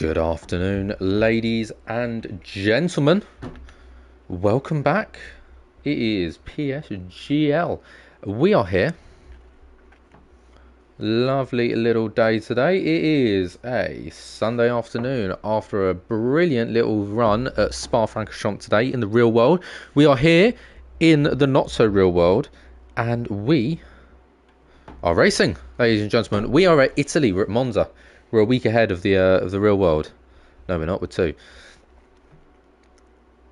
Good afternoon, ladies and gentlemen. Welcome back. It is PSGL. We are here. Lovely little day today. It is a Sunday afternoon after a brilliant little run at Spa-Francorchamps today in the real world. We are here in the not so real world, and we are racing, ladies and gentlemen. We are at Italy. We're at Monza. We're a week ahead of the real world. No, we're not. We're two.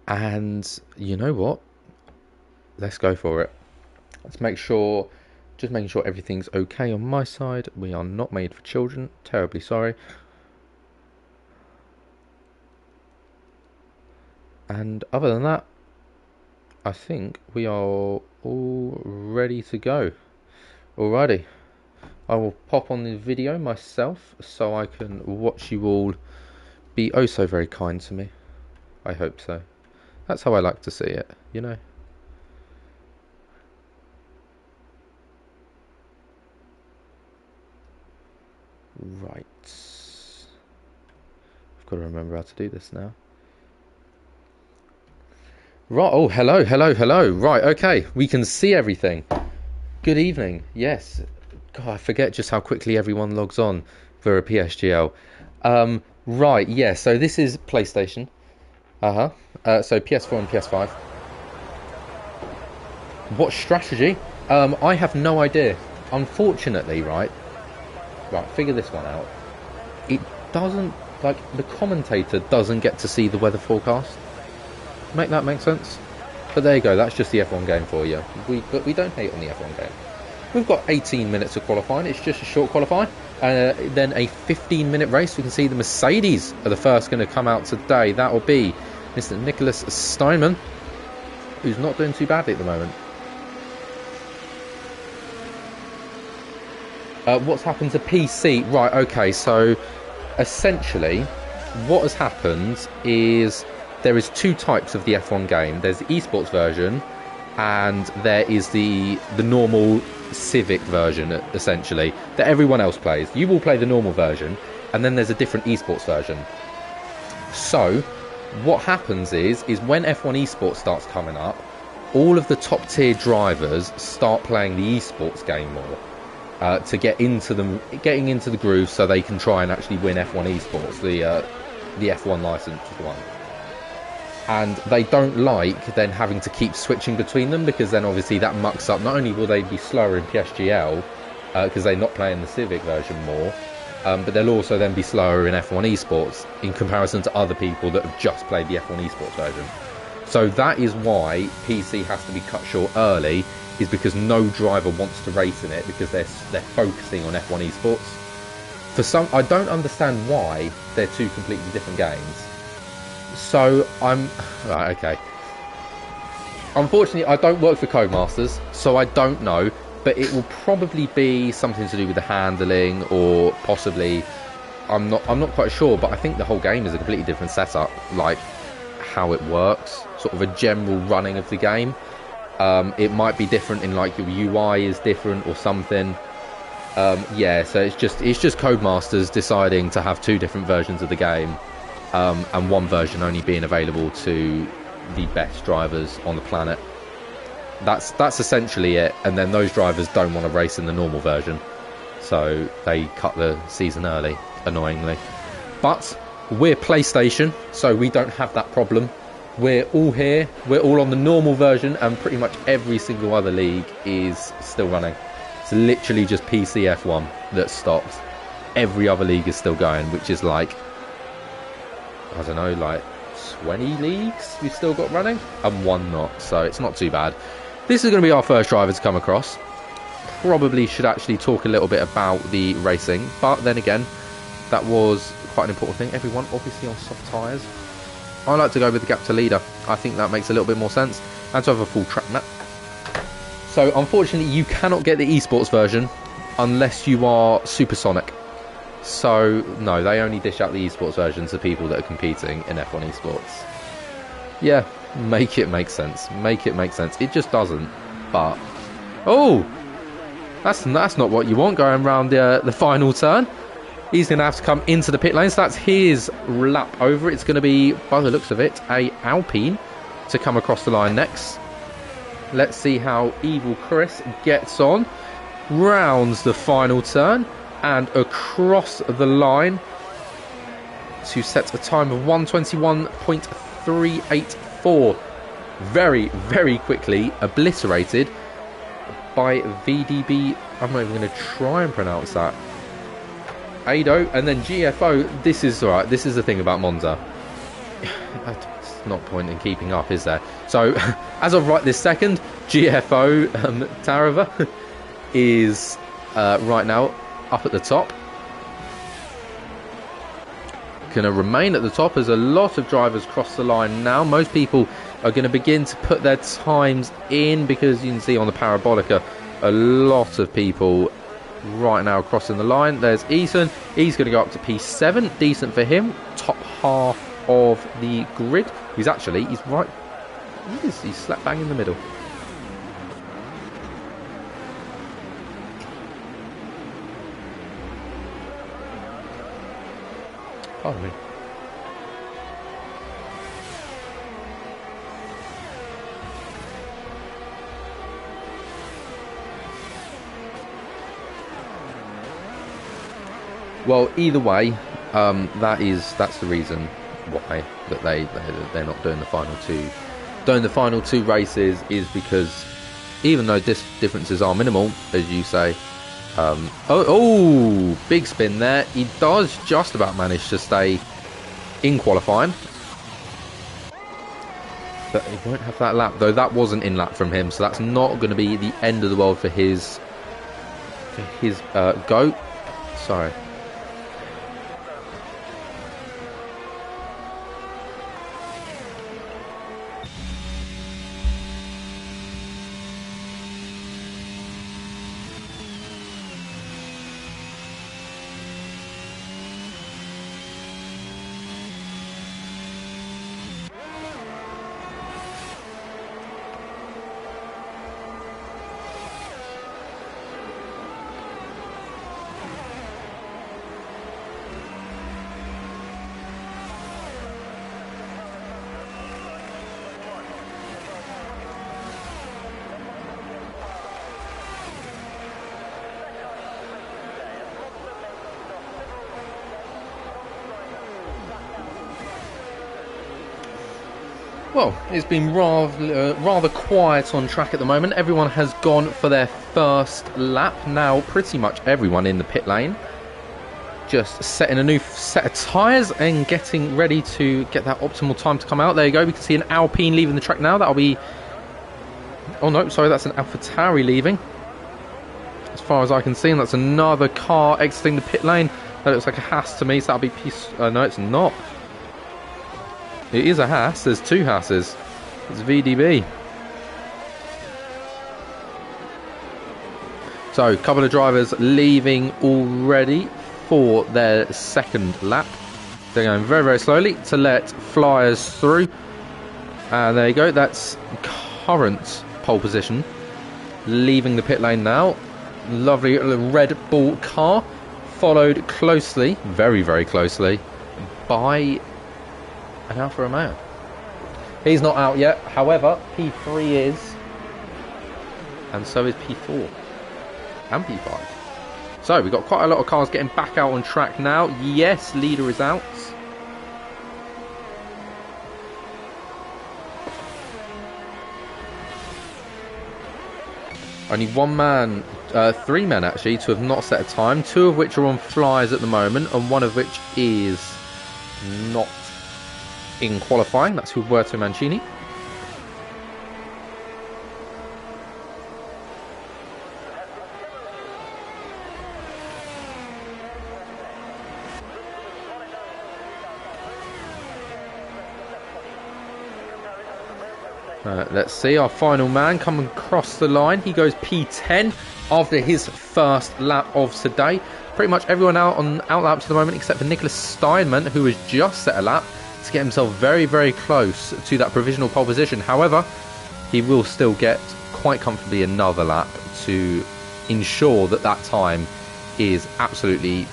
And you know what? Let's go for it. Let's make sure, just making sure everything's okay on my side. We are not made for children. Terribly sorry. And other than that, I think we are all ready to go. Alrighty. I will pop on the video myself so I can watch you all be oh so very kind to me. I hope so. That's how I like to see it, you know. Right. I've got to remember how to do this now. Right. Oh, hello. Right, okay. We can see everything. Good evening. Yes. God, I forget just how quickly everyone logs on for a PSGL. Right, yeah, so this is PlayStation. So PS4 and PS5. What strategy? I have no idea. Unfortunately, right, figure this one out. It doesn't, like, the commentator doesn't get to see the weather forecast. Make that make sense? But there you go, that's just the F1 game for you. But we don't hate on the F1 game. We've got 18 minutes of qualifying. It's just a short qualifying. Then a 15-minute race. We can see the Mercedes are the first going to come out today. That will be Mr. Nicholas Steinman, who's not doing too badly at the moment. What's happened to PC? Right, okay, so essentially what has happened is there is two types of the F1 game. There's the esports version and there is the normal Civic version, essentially, that everyone else plays. You will play the normal version, and then there's a different esports version. So what happens is when F1 esports starts coming up, all of the top tier drivers start playing the esports game more to getting into the groove, so they can try and actually win F1 esports, the F1 licensed one. And they don't like then having to keep switching between them, because then obviously that mucks up. Not only will they be slower in PSGL because they're not playing the Civic version more, but they'll also then be slower in F1 esports in comparison to other people that have just played the F1 esports version. So that is why PC has to be cut short early, is because no driver wants to race in it, because they're focusing on F1 esports. For some, I don't understand why they're two completely different games. So right, okay. Unfortunately, I don't work for Codemasters, so I don't know, but it will probably be something to do with the handling, or possibly, I'm not quite sure, but I think the whole game is a completely different setup, like how it works, sort of a general running of the game. It might be different in, like, your UI is different or something. Yeah, so it's just Codemasters deciding to have two different versions of the game. And one version only being available to the best drivers on the planet. That's essentially it. And then those drivers don't want to race in the normal version, so they cut the season early, annoyingly. But we're PlayStation, so we don't have that problem. We're all here. We're all on the normal version, and pretty much every single other league is still running. It's literally just PC F1 that stopped. Every other league is still going, which is like, I don't know, like 20 leagues we've still got running and one not, so it's not too bad. This is going to be our first driver to come across. Probably should actually talk a little bit about the racing, but then again, that was quite an important thing. Everyone obviously on soft tyres. I like to go with the gap to leader. I think that makes a little bit more sense, and to have a full track map. So unfortunately you cannot get the esports version unless you are supersonic. So, no, they only dish out the esports versions to people that are competing in F1 esports. Yeah, make it make sense. Make it make sense. It just doesn't. But, oh, that's not what you want going around the final turn. He's going to have to come into the pit lane. So that's his lap over. It's going to be, by the looks of it, a Alpine to come across the line next. Let's see how Evil Chris gets on. Rounds the final turn and across the line to set a time of 1:21.384. Very, very quickly obliterated by VDB. I'm not even going to try and pronounce that. Ado and then GFO. This is all right. This is the thing about Monza. It's not point in keeping up, is there? So, as of right this second, GFO Tarava is right now up at the top. Going to remain at the top as a lot of drivers cross the line now. Most people are going to begin to put their times in because you can see on the Parabolica a lot of people right now crossing the line. There's Ethan. He's going to go up to P7. Decent for him. Top half of the grid. He's right. He's slap bang in the middle. Pardon me. Well, either way, that's the reason why that they're not doing the final two. Doing the final two races is because even though differences are minimal, as you say. Big spin there. He does just about manage to stay in qualifying, but he won't have that lap, though. That wasn't in lap from him, so that's not going to be the end of the world for his go. Sorry. Well, it's been rather quiet on track at the moment. Everyone has gone for their first lap. Now, pretty much everyone in the pit lane just setting a new set of tyres and getting ready to get that optimal time to come out. There you go. We can see an Alpine leaving the track now. That'll be... Oh, no, sorry, that's an AlphaTauri leaving. As far as I can see, and that's another car exiting the pit lane. That looks like a Haas to me, so that'll be... no, it's not. It is a Haas. There's two Haas's. It's VDB. So, a couple of drivers leaving already for their second lap. They're going very, very slowly to let flyers through. And there you go. That's current pole position. Leaving the pit lane now. Lovely Red Bull car. Followed closely, very, very closely, by... an Alfa Romeo. He's not out yet. However, P3 is. And so is P4. And P5. So, we've got quite a lot of cars getting back out on track now. Yes, leader is out. Only three men actually, to have not set a time. Two of which are on flyers at the moment. And one of which is not in qualifying. That's Huberto Mancini. Let's see, our final man coming across the line. He goes P10 after his first lap of today. Pretty much everyone out laps at the moment except for Nicholas Steinman, who has just set a lap to get himself very, very close to that provisional pole position. However, he will still get quite comfortably another lap to ensure that that time is absolutely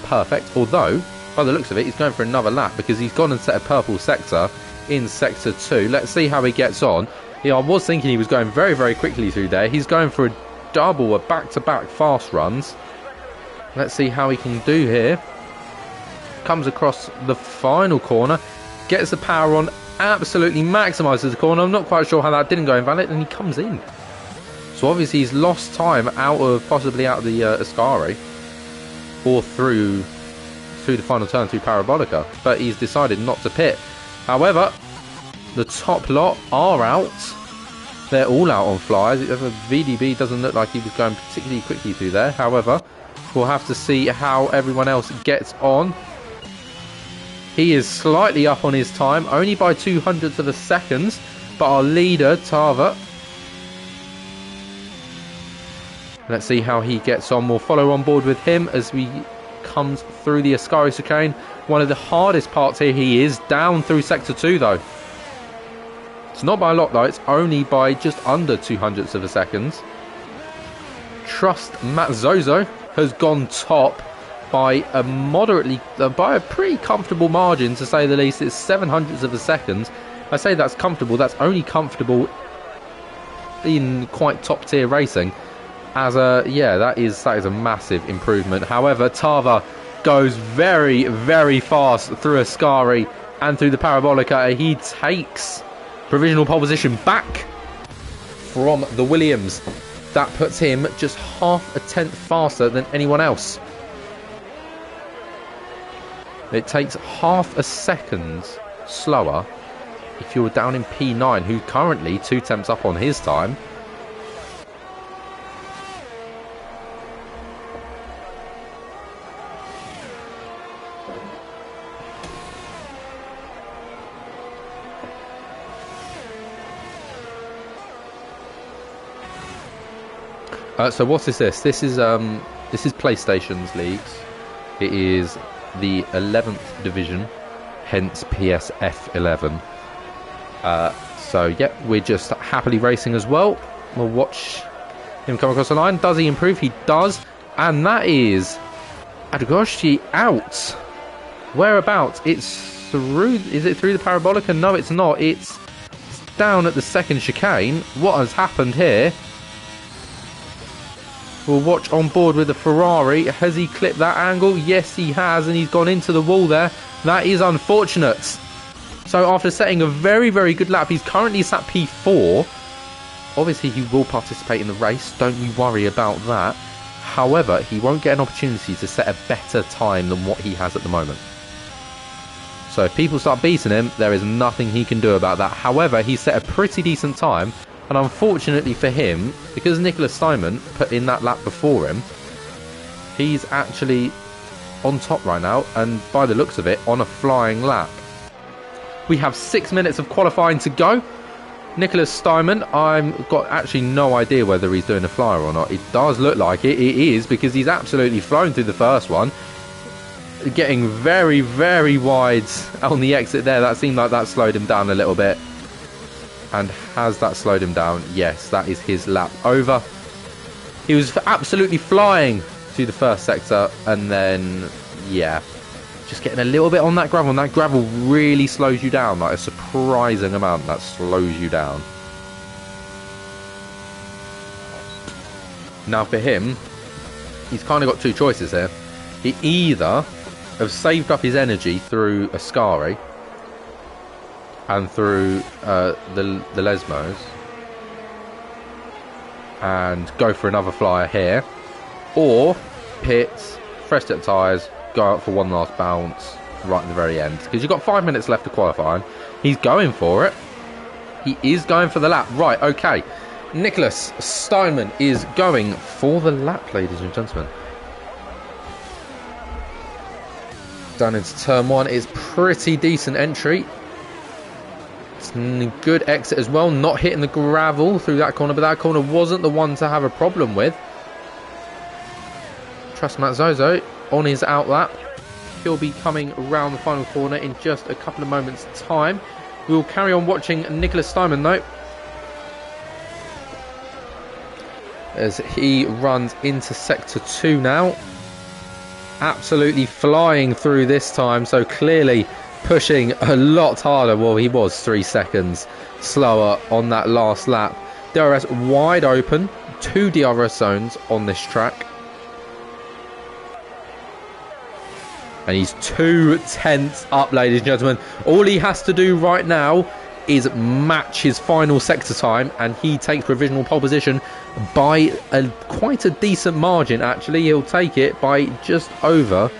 perfect. Although, by the looks of it, he's going for another lap because he's gone and set a purple sector in sector 2. Let's see how he gets on. Yeah, I was thinking he was going very, very quickly through there. He's going for a double, a back-to-back fast runs. Let's see how he can do here. Comes across the final corner, gets the power on, absolutely maximises the corner. I'm not quite sure how that didn't go invalid, and he comes in. So obviously he's lost time possibly out of the Ascari, or through the final turn through Parabolica, but he's decided not to pit. However, the top lot are out. They're all out on flyers. VDB doesn't look like he was going particularly quickly through there. However, we'll have to see how everyone else gets on. He is slightly up on his time, only by 0.02 of a second, but our leader, Tava, let's see how he gets on. We'll follow on board with him as we comes through the Ascari chicane. One of the hardest parts here. He is down through sector 2 though. It's not by a lot though, it's only by just under 0.02 of a second. Trust Matzozo has gone top by a pretty comfortable margin, to say the least. It's 0.07 of a second. I say that's comfortable. That's only comfortable in quite top tier racing. That is a massive improvement. However, Tava goes very, very fast through Ascari and through the Parabolica. He takes provisional pole position back from the Williams. That puts him just 0.5 tenth faster than anyone else. It takes 0.5 second slower if you're down in P9, who's currently 2 tenths up on his time. So what is this? This is PlayStation's leagues. It is the 11th division, hence F11. So yeah, we're just happily racing as well. We'll watch him come across the line. Does he improve? He does, and that is Adgoshi out. Whereabouts? It's through. Is it through the Parabolica? No, it's not. It's down at the second chicane. What has happened here? We'll watch on board with the Ferrari. Has he clipped that angle? Yes, he has, and he's gone into the wall there. That is unfortunate. So after setting a very, very good lap, he's currently sat P4. Obviously, he will participate in the race. Don't you worry about that. However, he won't get an opportunity to set a better time than what he has at the moment. So if people start beating him, there is nothing he can do about that. However, he set a pretty decent time. And unfortunately for him, because Nicholas Steinman put in that lap before him, he's actually on top right now, and by the looks of it, on a flying lap. We have 6 minutes of qualifying to go. Nicholas Steinman, I've got actually no idea whether he's doing a flyer or not. It does look like it. It is, because he's absolutely flown through the first one. Getting very, very wide on the exit there. That seemed like that slowed him down a little bit. And has that slowed him down? Yes, that is his lap over. He was absolutely flying through the first sector, and then, yeah, just getting a little bit on that gravel. And that gravel really slows you down, like a surprising amount that slows you down. Now for him, he's kind of got two choices here. He either have saved up his energy through Ascari and through the Lesmos and go for another flyer here, or pit, fresh set tyres, go out for one last bounce right at the very end, because you've got 5 minutes left to qualify. He's going for it. He is going for the lap. Right, okay. Nicholas Steinman is going for the lap, ladies and gentlemen. Down into turn one is pretty decent entry. It's a good exit as well, not hitting the gravel through that corner, but that corner wasn't the one to have a problem with. Trust Matzozo on his out lap. He'll be coming around the final corner in just a couple of moments' time. We'll carry on watching Nicholas Steinman though, as he runs into sector 2 now. absolutely flying through this time. So clearly pushing a lot harder. Well, he was 3 seconds slower on that last lap. DRS wide open. 2 DRS zones on this track. And he's 2/10 up, ladies and gentlemen. All he has to do right now is match his final sector time, and he takes provisional pole position by quite a decent margin, actually. He'll take it by just over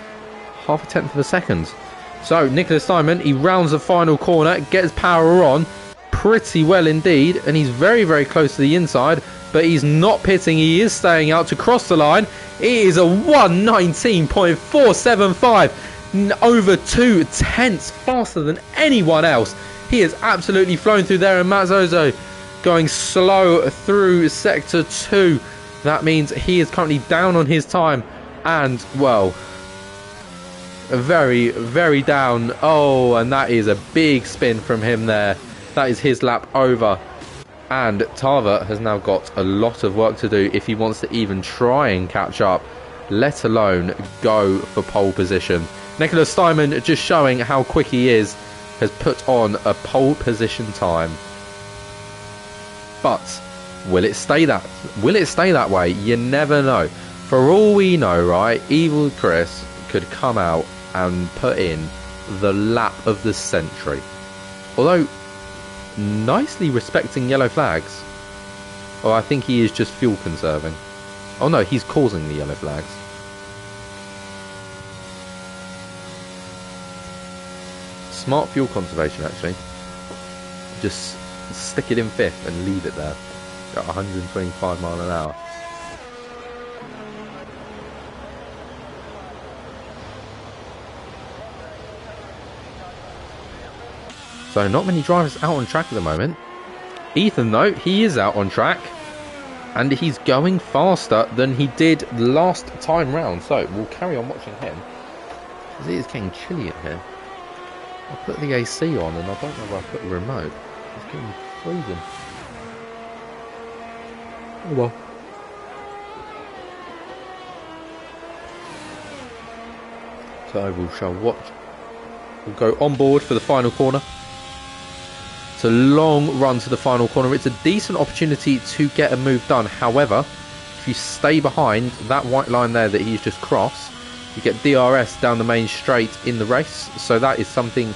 0.5 of a second. So, Nicholas Simon, he rounds the final corner, gets power on pretty well indeed, and he's very, very close to the inside, but he's not pitting. He is staying out to cross the line. It is a 1:19.475, over 2/10 faster than anyone else. He has absolutely flown through there, and Matt Zozo going slow through sector 2. That means he is currently down on his time, and, well, very, very down. Oh, and that is a big spin from him there. That is his lap over. And Tarver has now got a lot of work to do if he wants to even try and catch up, let alone go for pole position. Nicholas Steinman, just showing how quick he is, has put on a pole position time. But will it stay that way? You never know. For all we know, right, Evil Chris could come out and put in the lap of the century. Although nicely respecting yellow flags. Or I think he is just fuel conserving. Oh no, he's causing the yellow flags. Smart fuel conservation, actually. Just stick it in 5th and leave it there at 125 miles an hour. So not many drivers out on track at the moment. Ethan, though, he is out on track, and he's going faster than he did last time round. So we'll carry on watching him, because it is getting chilly in here. I put the AC on, and I don't know where I put the remote. It's getting freezing. Oh well. So we shall watch. We'll go on board for the final corner. It's a long run to the final corner. It's a decent opportunity to get a move done. However, if you stay behind that white line there that he's just crossed, you get DRS down the main straight in the race. So that is something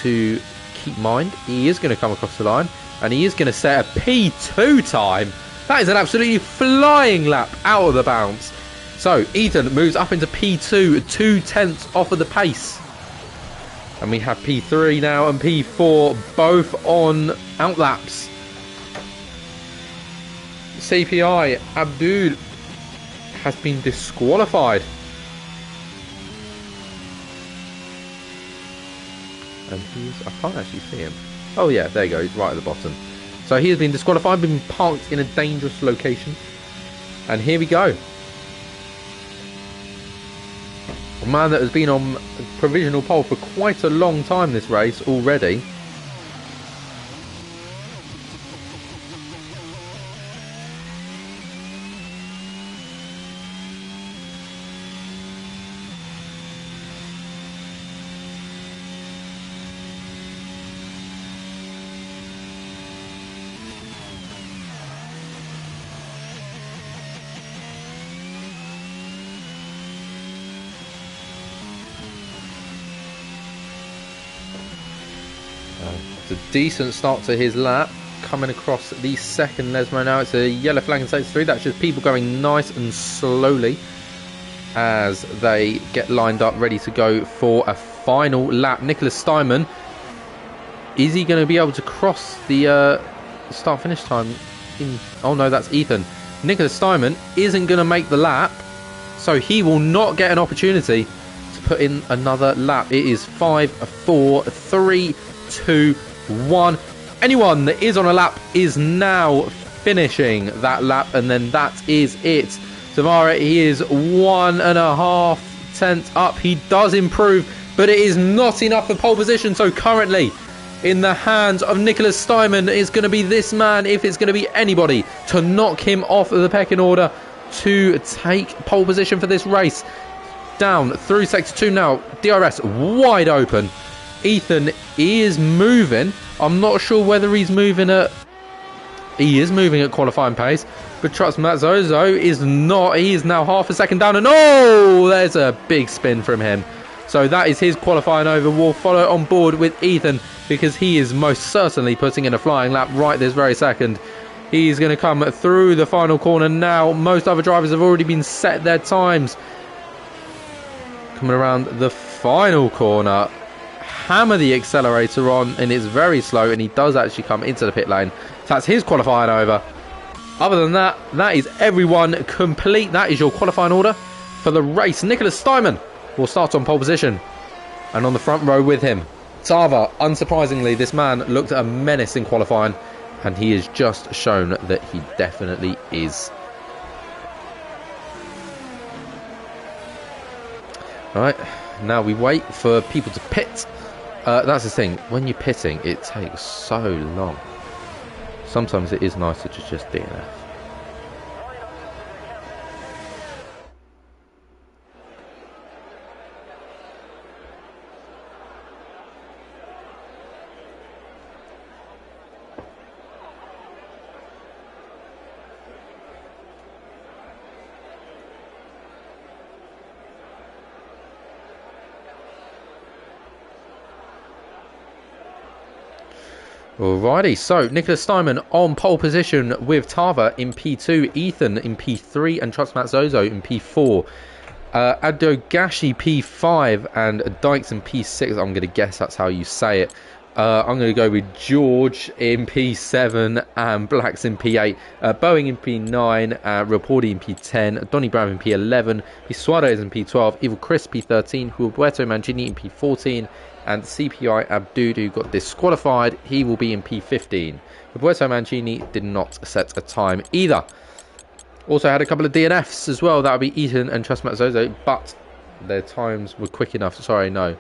to keep in mind. He is going to come across the line, and he is going to set a P2 time. That is an absolutely flying lap out of the bounce. So Ethan moves up into P2, 2/10 off of the pace. And we have P3 now and P4 both on outlaps. CPI Abdul has been disqualified. And I can't actually see him. Oh yeah, there you go, he's right at the bottom. So he has been disqualified, been parked in a dangerous location. And here we go. A man that has been on provisional pole for quite a long time this race already. It's a decent start to his lap. Coming across the second Lesmo now. It's a yellow flag in sector 3. That's just people going nice and slowly as they get lined up, ready to go for a final lap. Nicholas Steinman, is he going to be able to cross the start-finish time? Oh no, that's Ethan. Nicholas Steinman isn't going to make the lap, so he will not get an opportunity to put in another lap. It is 5, 4, 3, 2, 1. Anyone that is on a lap is now finishing that lap, and then that is it. Tamara, he is 1.5 tenths up. He does improve, but it is not enough for pole position. So currently in the hands of Nicholas Steinman is going to be this man, if it's going to be anybody, to knock him off of the pecking order to take pole position for this race. down through sector 2 now. DRS wide open. Ethan is moving. I'm not sure whether he's moving at... He is moving at qualifying pace. But Trucks Mazzozo is not. He is now half a second down. And oh, there's a big spin from him. So that is his qualifying over. We'll follow on board with Ethan because he is most certainly putting in a flying lap right this very second. He's going to come through the final corner now. Most other drivers have already been set their times. Coming around the final corner. Hammer the accelerator on and it's very slow, and he does actually come into the pit lane. So that's his qualifying over. Other than that, that is everyone complete. That is your qualifying order for the race. Nicholas Steinman will start on pole position, and on the front row with him, Tava. Unsurprisingly, this man looked a menace in qualifying, and he has just shown that he definitely is. Right, now we wait for people to pit. That's the thing, when you're pitting, it takes so long. Sometimes it is nicer to just DNF. Alrighty, so Nicholas Steinman on pole position with Tava in P2, Ethan in P3, and Trucks Mazzozo in P4. Adogashi P5 and Dykes in P6. I'm going to guess that's how you say it. I'm going to go with George in P7 and Blacks in P8. Boeing in P9, Raporti in P10, Donny Brown in P11, P Suarez in P12, Evil Chris P13, Huberto Mancini in P14, and CPI Abdud, who got disqualified, he will be in P15. Roberto Mancini did not set a time either. Also had a couple of DNFs as well. That would be Ethan and Trust Mazzozo, but their times were quick enough. Sorry, no.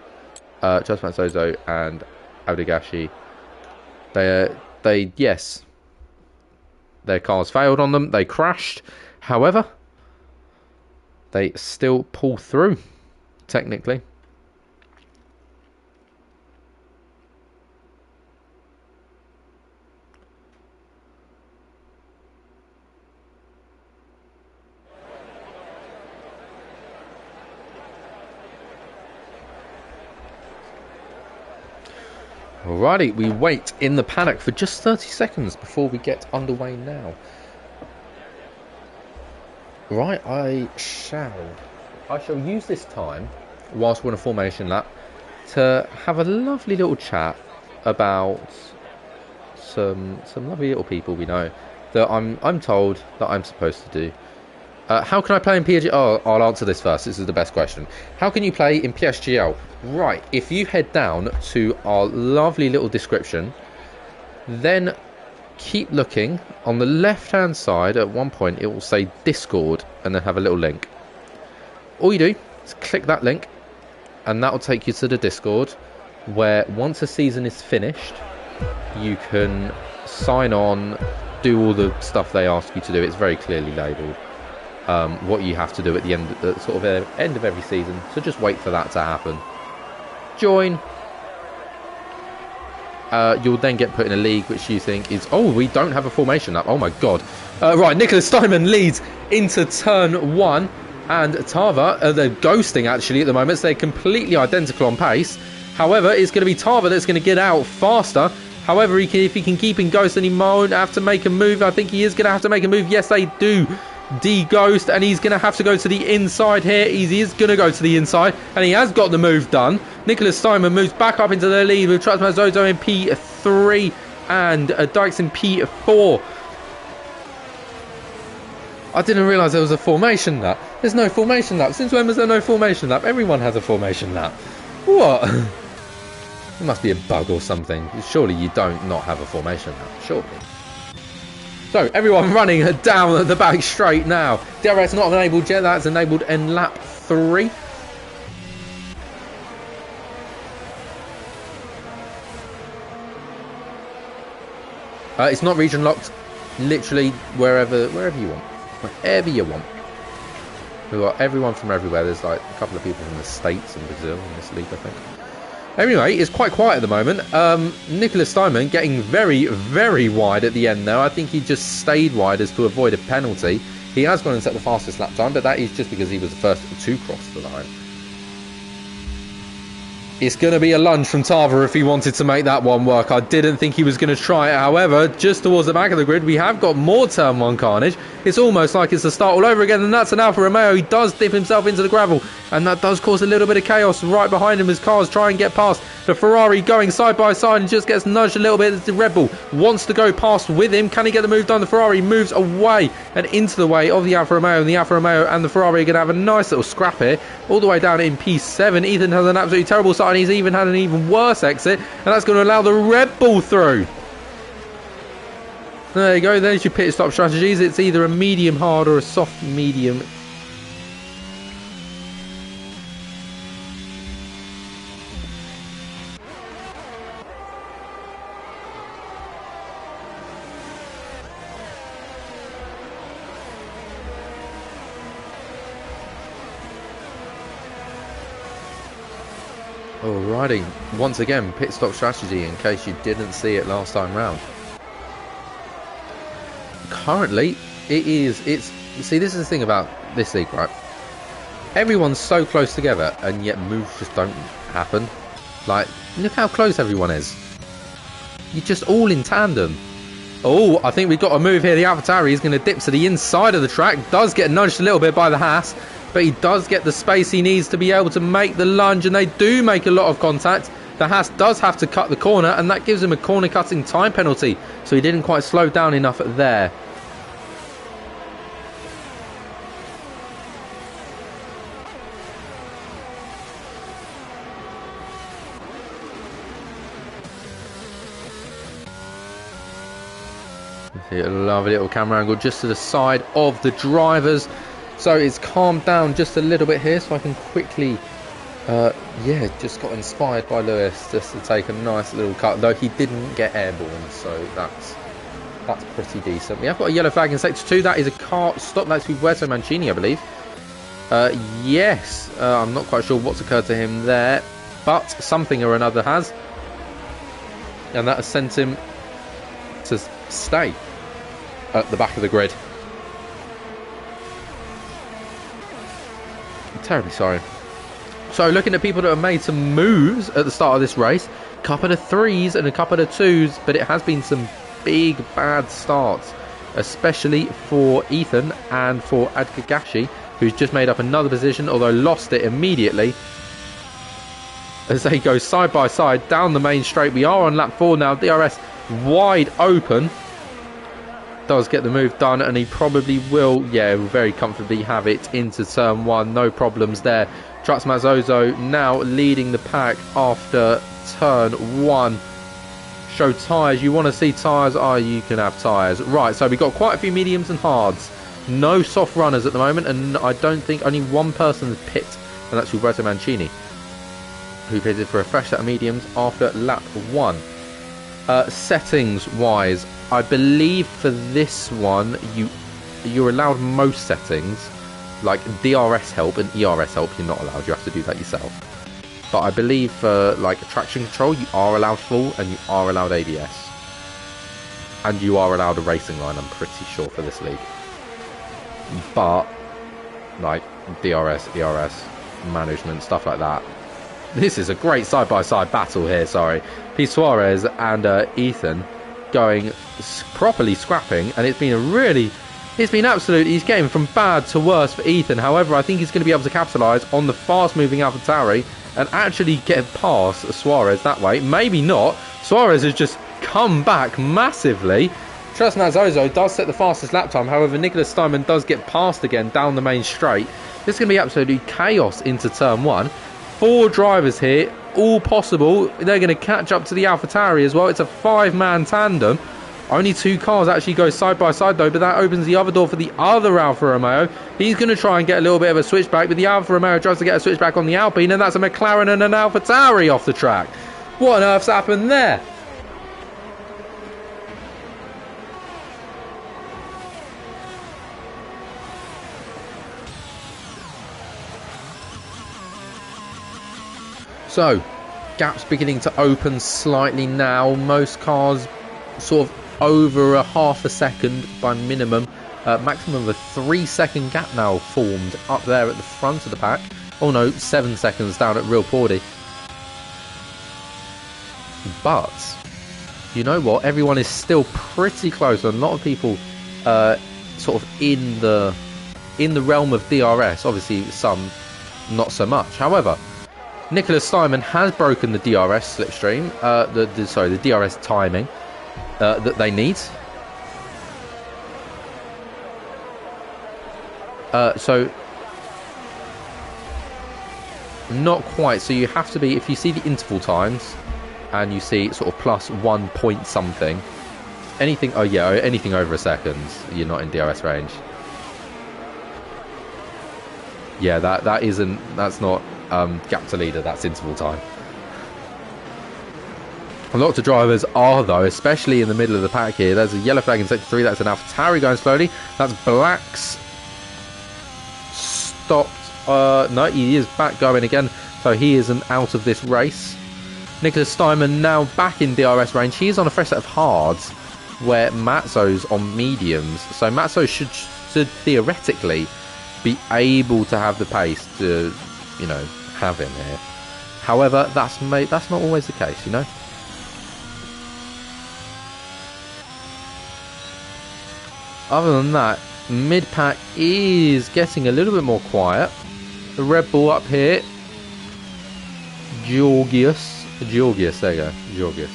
Trust Mazzozo and Abdigashi. Yes. Their cars failed on them. They crashed. However, they still pull through, technically. Alrighty, we wait in the paddock for just 30 seconds before we get underway now. Right, I shall use this time, whilst we're on a formation lap, to have a lovely little chat about some lovely little people we know that I'm told that I'm supposed to do. How can I play in PSGL? Oh, I'll answer this first. This is the best question. How can you play in PSGL? Right, if you head down to our lovely little description, then keep looking. On the left-hand side, at one point, it will say Discord, and then have a little link. All you do is click that link, and that will take you to the Discord, where once a season is finished, you can sign on, do all the stuff they ask you to do. It's very clearly labelled. What you have to do at the end, end of every season. So just wait for that to happen. Join. You'll then get put in a league which you think is... Oh, we don't have a formation lap. Oh my god. Right, Nicholas Steinman leads into turn 1. And Tava, they're ghosting actually at the moment. So they're completely identical on pace. However, it's going to be Tava that's going to get out faster. However, if he can keep in ghost, then he won't have to make a move. I think he is going to have to make a move. Yes, they do. De-ghost, and he's going to have to go to the inside here. He is going to go to the inside, and he has got the move done. Nicholas Steinman moves back up into the lead with Trucks Mazzozo in P3 and Dykes in P4. I didn't realise there was a formation lap. There's no formation lap. Since when was there no formation lap? Everyone has a formation lap. What? It must be a bug or something. Surely you don't not have a formation lap. Surely. So, everyone running down the back straight now. DRS not enabled yet. That's enabled in lap 3. It's not region locked. Literally wherever you want. Wherever you want. We've got everyone from everywhere. There's like a couple of people from the States and Brazil in this league, I think. Anyway, it's quite quiet at the moment. Nicholas Steinman getting very, very wide at the end there. I think he just stayed wide as to avoid a penalty. He has gone and set the fastest lap time, but that is just because he was the first to cross the line. It's going to be a lunge from Tava if he wanted to make that one work. I didn't think he was going to try it. However, just towards the back of the grid, we have got more turn 1 carnage. It's almost like it's the start all over again, and that's an Alfa Romeo. He does dip himself into the gravel, and that does cause a little bit of chaos right behind him as cars try and get past. The Ferrari going side by side and just gets nudged a little bit as the Red Bull wants to go past with him. Can he get the move done? The Ferrari moves away and into the way of the Alfa Romeo, and the Alfa Romeo and the Ferrari are going to have a nice little scrap here. All the way down in P7, Ethan has an absolutely terrible start, and he's even had an even worse exit, and that's going to allow the Red Bull through. There you go, there's your pit stop strategies. It's either a medium hard or a soft medium. Alrighty, once again, pit stop strategy in case you didn't see it last time round. Currently, see, this is the thing about this league, right? Everyone's so close together, and yet moves just don't happen. Like, look how close everyone is. You're just all in tandem. Oh, I think we've got a move here. The AlphaTauri is going to dip to the inside of the track. Does get nudged a little bit by the Haas, but he does get the space he needs to be able to make the lunge, and they do make a lot of contact. The Haas does have to cut the corner, and that gives him a corner cutting time penalty, so he didn't quite slow down enough there. A lovely little camera angle just to the side of the drivers, so it's calmed down just a little bit here, so I can quickly yeah, just got inspired by Lewis just to take a nice little cut, though he didn't get airborne, so that's pretty decent. We have got a yellow flag in sector 2. That is a car stop. That's Roberto Mancini, I believe. Yes, I'm not quite sure what's occurred to him there, but something or another has, and that has sent him to stay at the back of the grid. I'm terribly sorry. So looking at people that have made some moves at the start of this race, a couple of 3s and a couple of 2s, but it has been some big bad starts, especially for Ethan and for Adkagashi, who's just made up another position, although lost it immediately as they go side by side down the main straight. We are on lap 4 now. DRS wide open. Does get the move done, and he probably will, yeah, very comfortably have it into turn 1. No problems there. Trucks Mazzozo now leading the pack after turn 1. Show tyres. You want to see tyres? Oh, you can have tyres. Right, so we've got quite a few mediums and hards. No soft runners at the moment, and I don't think only one person has pit, and that's Roberto Mancini, who pitted for a fresh set of mediums after lap 1. Settings wise, I believe for this one you're allowed most settings, like DRS help and ERS help you're not allowed. You have to do that yourself. But I believe for like traction control you are allowed full, and you are allowed ABS, and you are allowed a racing line, I'm pretty sure, for this league. But like DRS, ERS management, stuff like that, this is a great side-by-side battle here. Sorry, P. Suarez and Ethan going properly scrapping, and it's been absolute. He's getting from bad to worse for Ethan. However, I think he's going to be able to capitalise on the fast-moving AlphaTauri and actually get past Suarez that way. Maybe not. Suarez has just come back massively. Trust Mazzozo does set the fastest lap time. However, Nicholas Steinman does get past again down the main straight. This is going to be absolutely chaos into turn 1. 4 drivers here, all possible. They're going to catch up to the AlphaTauri as well. It's a 5-man tandem. Only 2 cars actually go side by side though, but that opens the other door for the other Alfa Romeo. He's going to try and get a little bit of a switchback, but the Alfa Romeo tries to get a switchback on the Alpine, and that's a McLaren and an AlphaTauri off the track. What on earth's happened there? So, gaps beginning to open slightly now. Most cars sort of over a half a second by minimum. Maximum of a 3-second gap now formed up there at the front of the pack. Oh no, 7 seconds down at Real Pordy. But, you know what? Everyone is still pretty close. A lot of people sort of in the realm of DRS. Obviously, some not so much. However, Nicholas Simon has broken the DRS slipstream. The DRS timing that they need. So not quite. So you have to be, if you see the interval times and you see sort of plus 1 point something, anything over a second, you're not in DRS range. Yeah, that's not gap to leader, that's interval time. A lot of drivers are, though, especially in the middle of the pack here. There's a yellow flag in sector 3. That's an AlphaTauri going slowly. That's Black's stopped. No, he is back going again. So he isn't out of this race. Nicholas Steinman now back in DRS range. He's on a fresh set of hards, where Mazzo's on mediums. So Mazzo should theoretically be able to have the pace to, you know, have him here. However, that's not always the case, you know. Other than that, mid-pack is getting a little bit more quiet. The Red Bull up here. Georgius, there you go. Georgius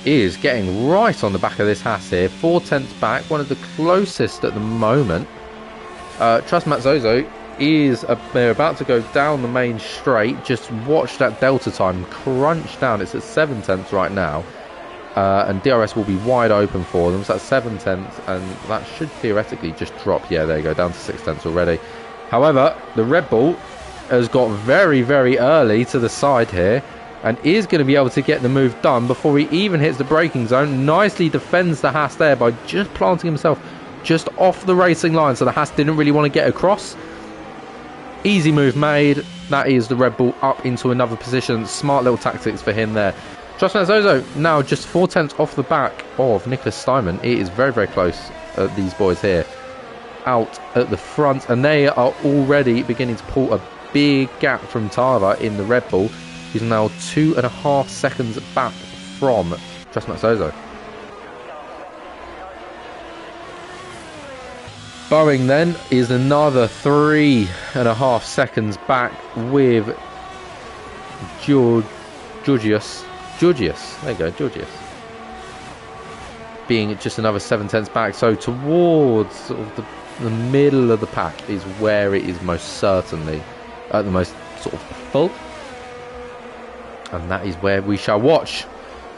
is getting right on the back of this Haas here. 4/10 back, one of the closest at the moment. Trust Mazzozo is they're about to go down the main straight. Just watch that delta time crunch down. It's at 7/10 right now. And DRS will be wide open for them. So that's 7/10, and that should theoretically just drop. Yeah, there you go, down to 6/10 already. However, the Red Bull has got very, very early to the side here and is going to be able to get the move done before he even hits the braking zone. Nicely defends the Haas there by just planting himself just off the racing line, so the Haas didn't really want to get across. Easy move made. That is the Red Bull up into another position. Smart little tactics for him there. Trust Zozo now just 4/10 off the back of Nicholas Steinman. It is very, very close, these boys here, out at the front, and they are already beginning to pull a big gap from Tava in the Red Bull. He's now 2.5 seconds back from Trust Zozo. Boeing then is another 3.5 seconds back with Georgius. There you go, Georgius. Being just another 7/10 back. So towards sort of the middle of the pack is where it is most certainly at the most sort of full. And that is where we shall watch.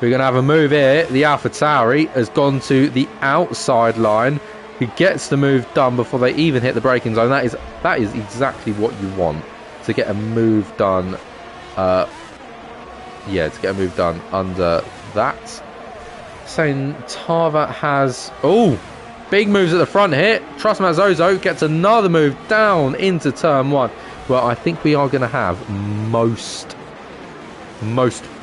We're going to have a move here. The AlphaTauri has gone to the outside line. He gets the move done before they even hit the braking zone. That is exactly what you want, to get a move done. To get a move done under that. Saying Tava has... Oh, big moves at the front here. Trust Mazzozo gets another move down into turn 1. Well, I think we are going to have most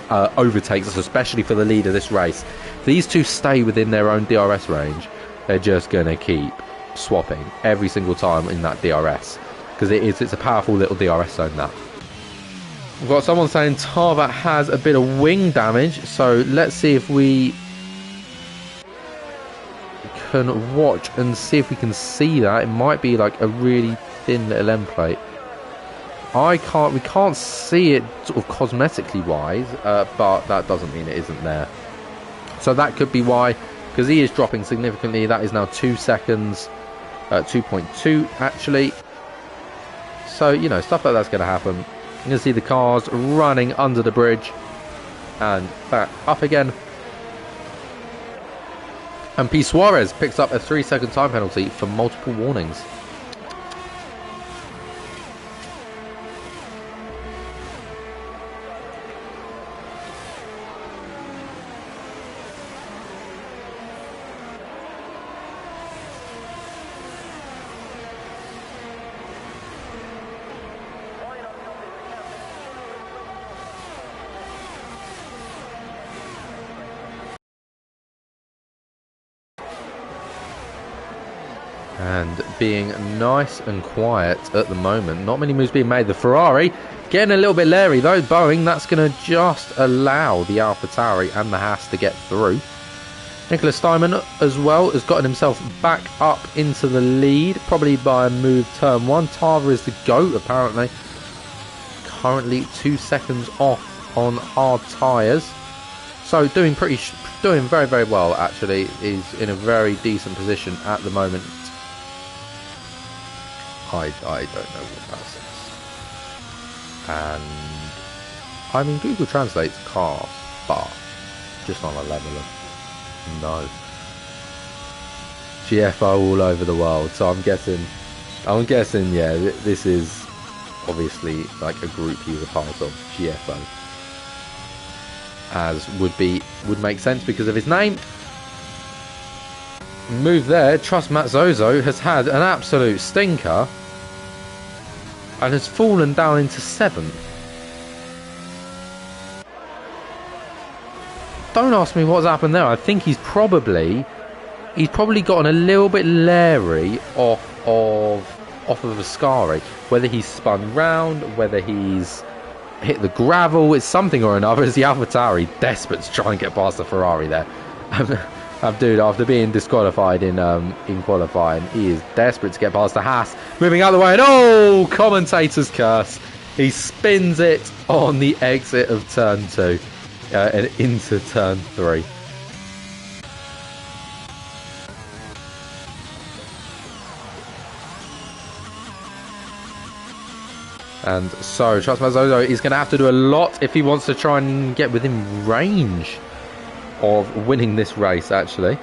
overtakes, especially for the lead of this race. If these two stay within their own DRS range, they're just going to keep swapping every single time in that DRS. Because it's a powerful little DRS zone, that. We've got someone saying Tava has a bit of wing damage, so let's see if we can watch and see if we can see that. It might be like a really thin little end plate. We can't see it sort of cosmetically wise, but that doesn't mean it isn't there. So that could be why, because he is dropping significantly. That is now 2 seconds, 2.2 actually. So, you know, stuff like that's going to happen. You can see the cars running under the bridge and back up again. And P. Suarez picks up a 3-second time penalty for multiple warnings. And being nice and quiet at the moment. Not many moves being made. The Ferrari getting a little bit leery though. Boeing, that's going to just allow the AlphaTauri and the Haas to get through. Nicholas Steinman as well has gotten himself back up into the lead. Probably by a move turn 1. Tava is the GOAT apparently. Currently 2 seconds off on hard tyres. So doing very, very well actually. Is in a very decent position at the moment. I don't know what that says. And I mean Google translates car, but just on a level of no. GFO all over the world. So I'm guessing yeah, this is obviously like a group he was a part of, GFO. As would make sense because of his name. Move there. Trust Matt Zozo has had an absolute stinker and has fallen down into 7th. Don't ask me what's happened there. I think he's probably gotten a little bit leery off of Ascari. Whether he's spun round, whether he's hit the gravel, it's something or another. As the AlphaTauri desperate to try and get past the Ferrari there. Dude, after being disqualified in qualifying, he is desperate to get past the Haas. Moving out of the way, and oh, commentator's curse. He spins it on the exit of turn 2 and into turn 3. And so, Charles Mazzoso is going to have to do a lot if he wants to try and get within range of winning this race, actually.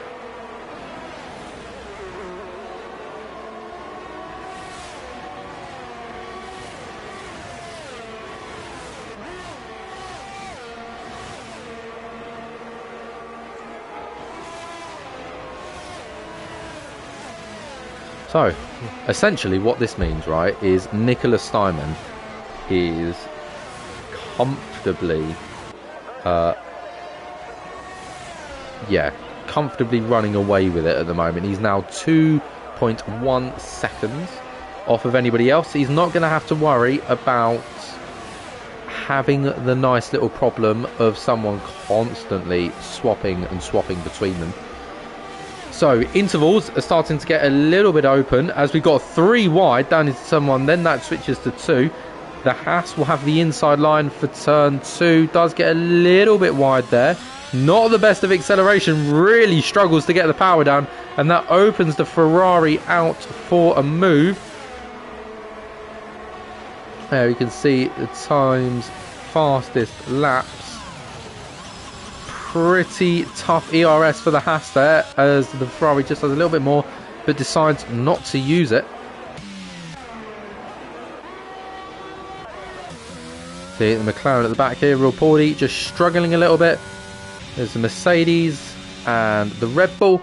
So, essentially what this means, right, is Nicholas Steinman is comfortably comfortably running away with it at the moment. He's now 2.1 seconds off of anybody else. He's not going to have to worry about having the nice little problem of someone constantly swapping between them. So intervals are starting to get a little bit open as we've got 3 wide down into turn 1, then that switches to 2. The Haas will have the inside line for turn 2, does get a little bit wide there. Not the best of acceleration, really struggles to get the power down, and that opens the Ferrari out for a move. There you can see the times fastest laps. Pretty tough ERS for the Haas there, as the Ferrari just has a little bit more, but decides not to use it. See the McLaren at the back here, real poorly, just struggling a little bit. There's the Mercedes and the Red Bull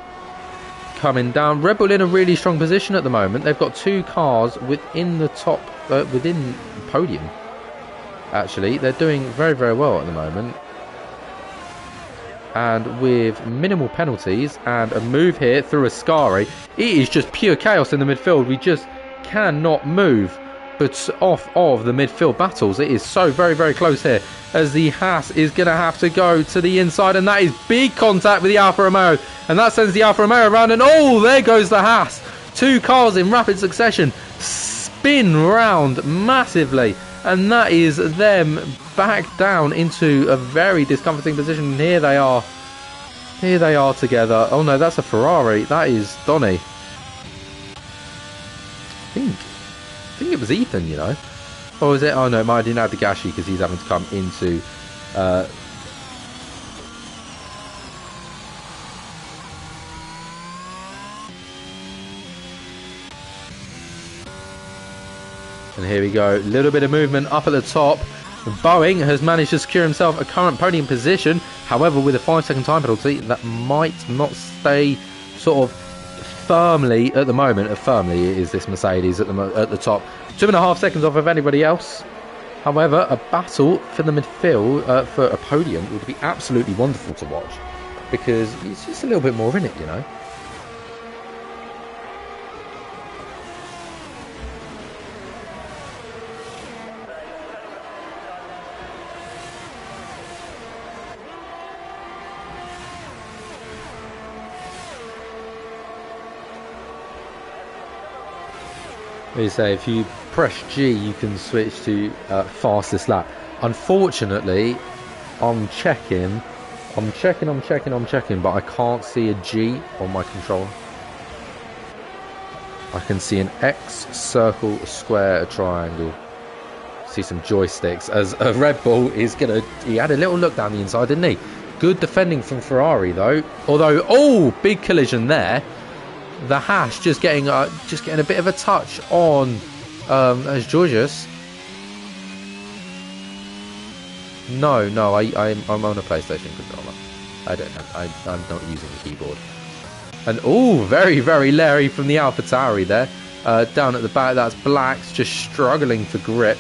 coming down. Red Bull in a really strong position at the moment. They've got 2 cars within the top, within the podium. Actually, they're doing very, very well at the moment. And with minimal penalties and a move here through Ascari, it is just pure chaos in the midfield. We just cannot move but off of the midfield battles. It is so very, very close here, as the Haas is going to have to go to the inside, and that is big contact with the Alfa Romeo, and that sends the Alfa Romeo around, and oh, there goes the Haas. 2 cars in rapid succession spin round massively, and that is them back down into a very discomforting position. And here they are together. Oh no, that's a Ferrari. That is Donny. I think it was Ethan, you know. Or was it? Oh no, it might have been Adagashi, because he's having to come into and here we go, a little bit of movement up at the top. Boeing has managed to secure himself a current podium position, however with a 5-second time penalty that might not stay sort of firmly at the moment. Firmly is this Mercedes at the top, 2.5 seconds off of anybody else. However, a battle for the midfield for a podium would be absolutely wonderful to watch, because it's just a little bit more in it, you know. They say if you press G, you can switch to fastest lap. Unfortunately, I'm checking, but I can't see a G on my controller. I can see an X, circle, square, a triangle. See some joysticks as a Red Bull is gonna. He had a little look down the inside, didn't he? Good defending from Ferrari though. Although, oh, big collision there. The Haas just getting a bit of a touch on as Georgius. No, I'm on a PlayStation controller. I don't have. I'm not using the keyboard. And oh, very, very Larry from the AlphaTauri there. Down at the back, that's Blacks just struggling for grip.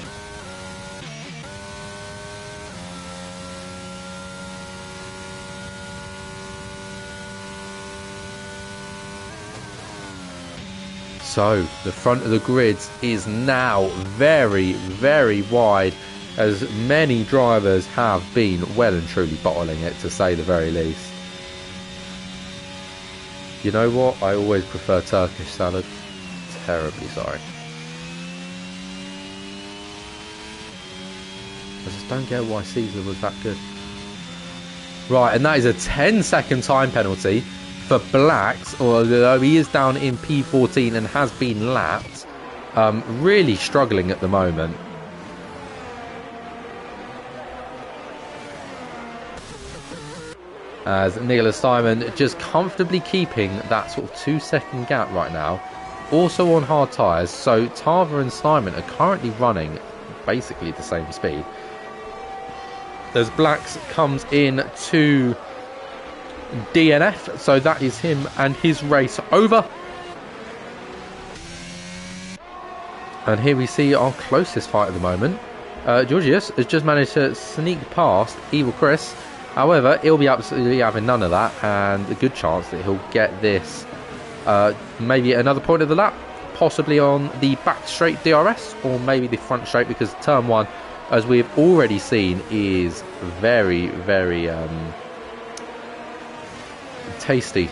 So the front of the grids is now very, very wide, as many drivers have been well and truly bottling it, to say the very least. You know what? I always prefer Turkish salad. Terribly sorry. I just don't get why Caesar was that good. Right, and that is a 10-second time penalty for Blacks, although he is down in P14 and has been lapped. Really struggling at the moment. As Nicholas Simon just comfortably keeping that sort of 2-second gap right now. Also on hard tyres, so Tarver and Simon are currently running basically the same speed. As Blacks comes in to DNF, so that is him and his race over. And here we see our closest fight at the moment. Georgius has just managed to sneak past Evil Chris. However, he'll be absolutely having none of that, and a good chance that he'll get this maybe another point of the lap, possibly on the back straight DRS, or maybe the front straight, because turn 1, as we've already seen, is very, very tasty.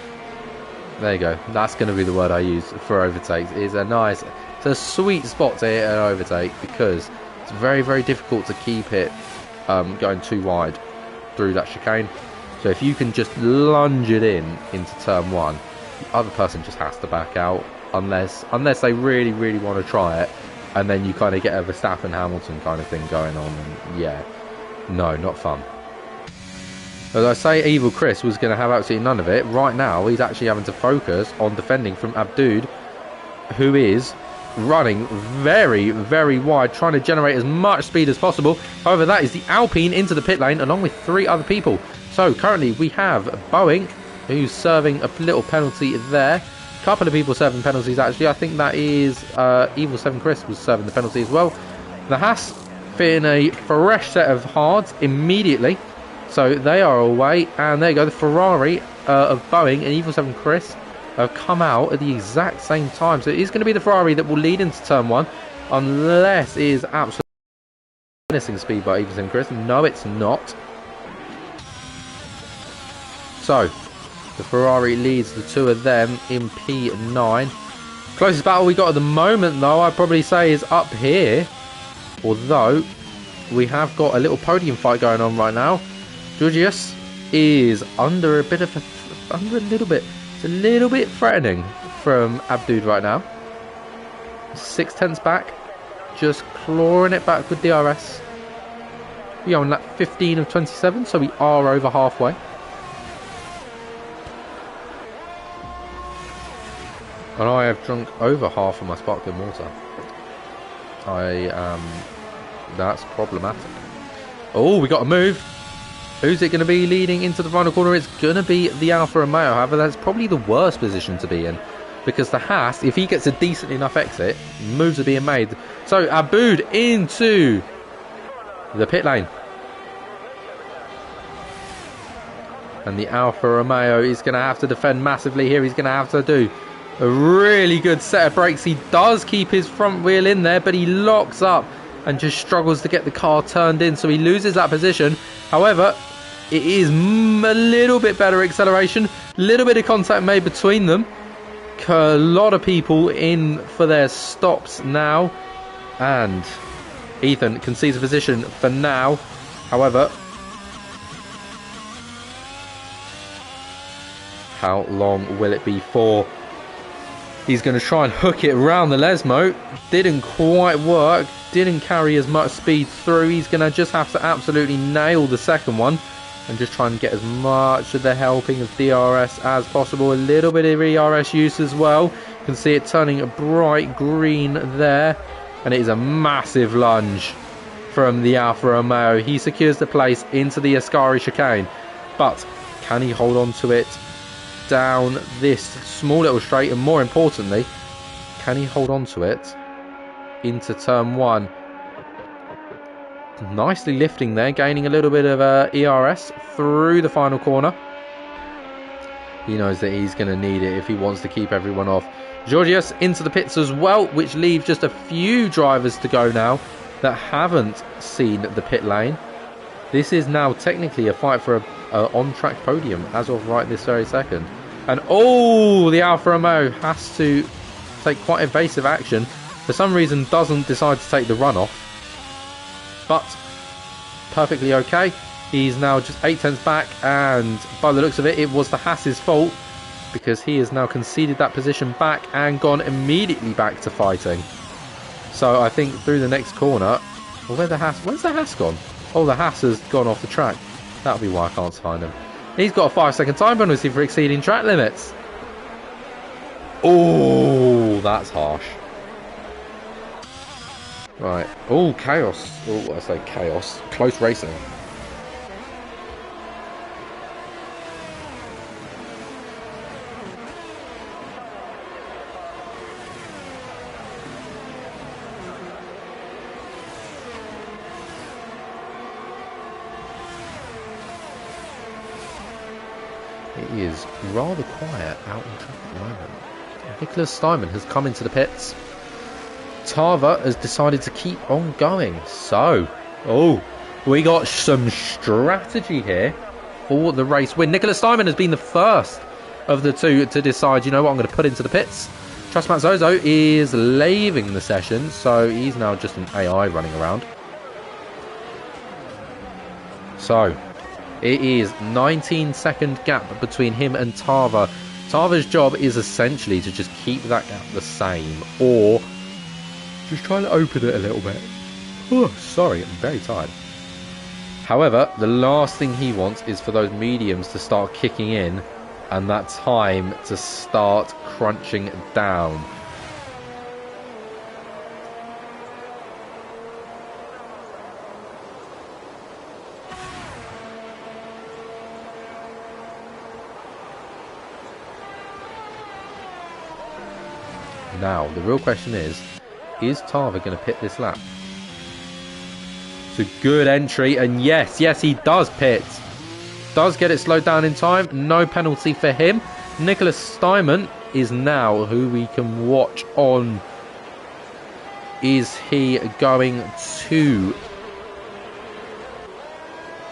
There you go. That's going to be the word I use for overtakes. It's a sweet spot to hit an overtake, because it's very, very difficult to keep it going too wide through that chicane. So if you can just lunge it into turn 1, the other person just has to back out, unless they really, really want to try it, and then you kind of get a Verstappen Hamilton kind of thing going on. And yeah, no, not fun. As I say, Evil Chris was going to have absolutely none of it. Right now, he's actually having to focus on defending from Abdoud, who is running very, very wide, trying to generate as much speed as possible. However, that is the Alpine into the pit lane, along with 3 other people. So currently we have Boeing, who's serving a little penalty there. A couple of people serving penalties, actually. I think that is Evil 7 Chris was serving the penalty as well. The Haas fitting a fresh set of hards immediately. So they are away, and there you go. The Ferrari of Boeing and Evil 7 Chris have come out at the exact same time. So it is going to be the Ferrari that will lead into turn 1, unless it is absolutely menacing speed by Evil 7 Chris. No, it's not. So the Ferrari leads the 2 of them in P9. Closest battle we got at the moment, though, I'd probably say is up here. Although we have got a little podium fight going on right now. Georgius is under a little bit. It's a little bit threatening from Abdoud right now. 6/10 back, just clawing it back with DRS. We are on lap 15 of 27, so we are over halfway. And I have drunk over half of my sparkling water. That's problematic. Oh, we got a move. Who's it going to be leading into the final corner? It's going to be the Alfa Romeo. However, that's probably the worst position to be in, because the Haas, if he gets a decent enough exit, moves are being made. So Abdoud into the pit lane. And the Alfa Romeo is going to have to defend massively here. He's going to have to do a really good set of brakes. He does keep his front wheel in there, but he locks up and just struggles to get the car turned in, so he loses that position. However, it is a little bit better acceleration, a little bit of contact made between them. A lot of people in for their stops now. And Ethan concedes a position for now. However, how long will it be for? He's going to try and hook it around the Lesmo. Didn't quite work. Didn't carry as much speed through. He's going to just have to absolutely nail the second one. And just try and get as much of the helping of DRS as possible. A little bit of ERS use as well. You can see it turning bright green there. And it is a massive lunge from the Alfa Romeo. He secures the place into the Ascari chicane. But can he hold on to it down this small little straight? And more importantly, can he hold on to it into turn one? Nicely lifting there, gaining a little bit of ERS through the final corner. He knows that he's going to need it if he wants to keep everyone off. Georgios into the pits as well, which leaves just a few drivers to go now that haven't seen the pit lane. This is now technically a fight for a on-track podium as of right this very second. And oh, the Alfa Romeo has to take quite evasive action. For some reason doesn't decide to take the runoff. But perfectly okay. He's now just 8 tenths back, and by the looks of it, it was the Haas's fault because he has now conceded that position back and gone immediately back to fighting. So I think through the next corner, well, where's the Haas gone? Oh, the Haas has gone off the track. That'll be why I can't find him. He's got a 5-second time penalty for exceeding track limits. Oh, that's harsh. Right. Oh, chaos. Oh, I say chaos. Close racing. It is rather quiet out in track at the moment. Nicholas Steinman has come into the pits. Tarver has decided to keep on going. So, oh, we got some strategy here for the race win. Nicholas Steinman has been the first of the two to decide, you know what, I'm going to put into the pits. Trust Matt Zozo is leaving the session, so he's now just an AI running around. So, it is 19-second gap between him and Tarver. Tarver's job is essentially to just keep that gap the same, or just try to open it a little bit. Oh, sorry, I'm very tired. However, the last thing he wants is for those mediums to start kicking in and that time to start crunching down. Now, the real question is Tarver going to pit this lap? It's a good entry, and yes, he does pit. Does get it slowed down in time. No penalty for him. Nicholas Steinman is now who we can watch on. Is he going to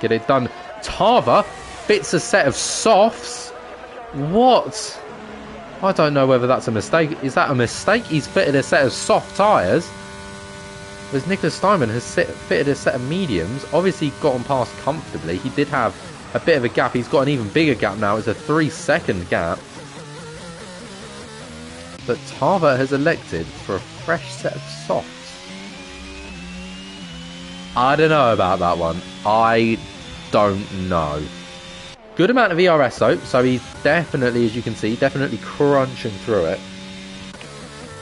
get it done? Tarver fits a set of softs. What? I don't know whether that's a mistake. Is that a mistake? He's fitted a set of soft tyres. Whereas Nicholas Steinman has fitted a set of mediums. Obviously gotten past comfortably. He did have a bit of a gap. He's got an even bigger gap now. It's a 3-second gap. But Tarver has elected for a fresh set of softs. I don't know about that one. I don't know. Good amount of ERS though, so he's definitely, as you can see, definitely crunching through it.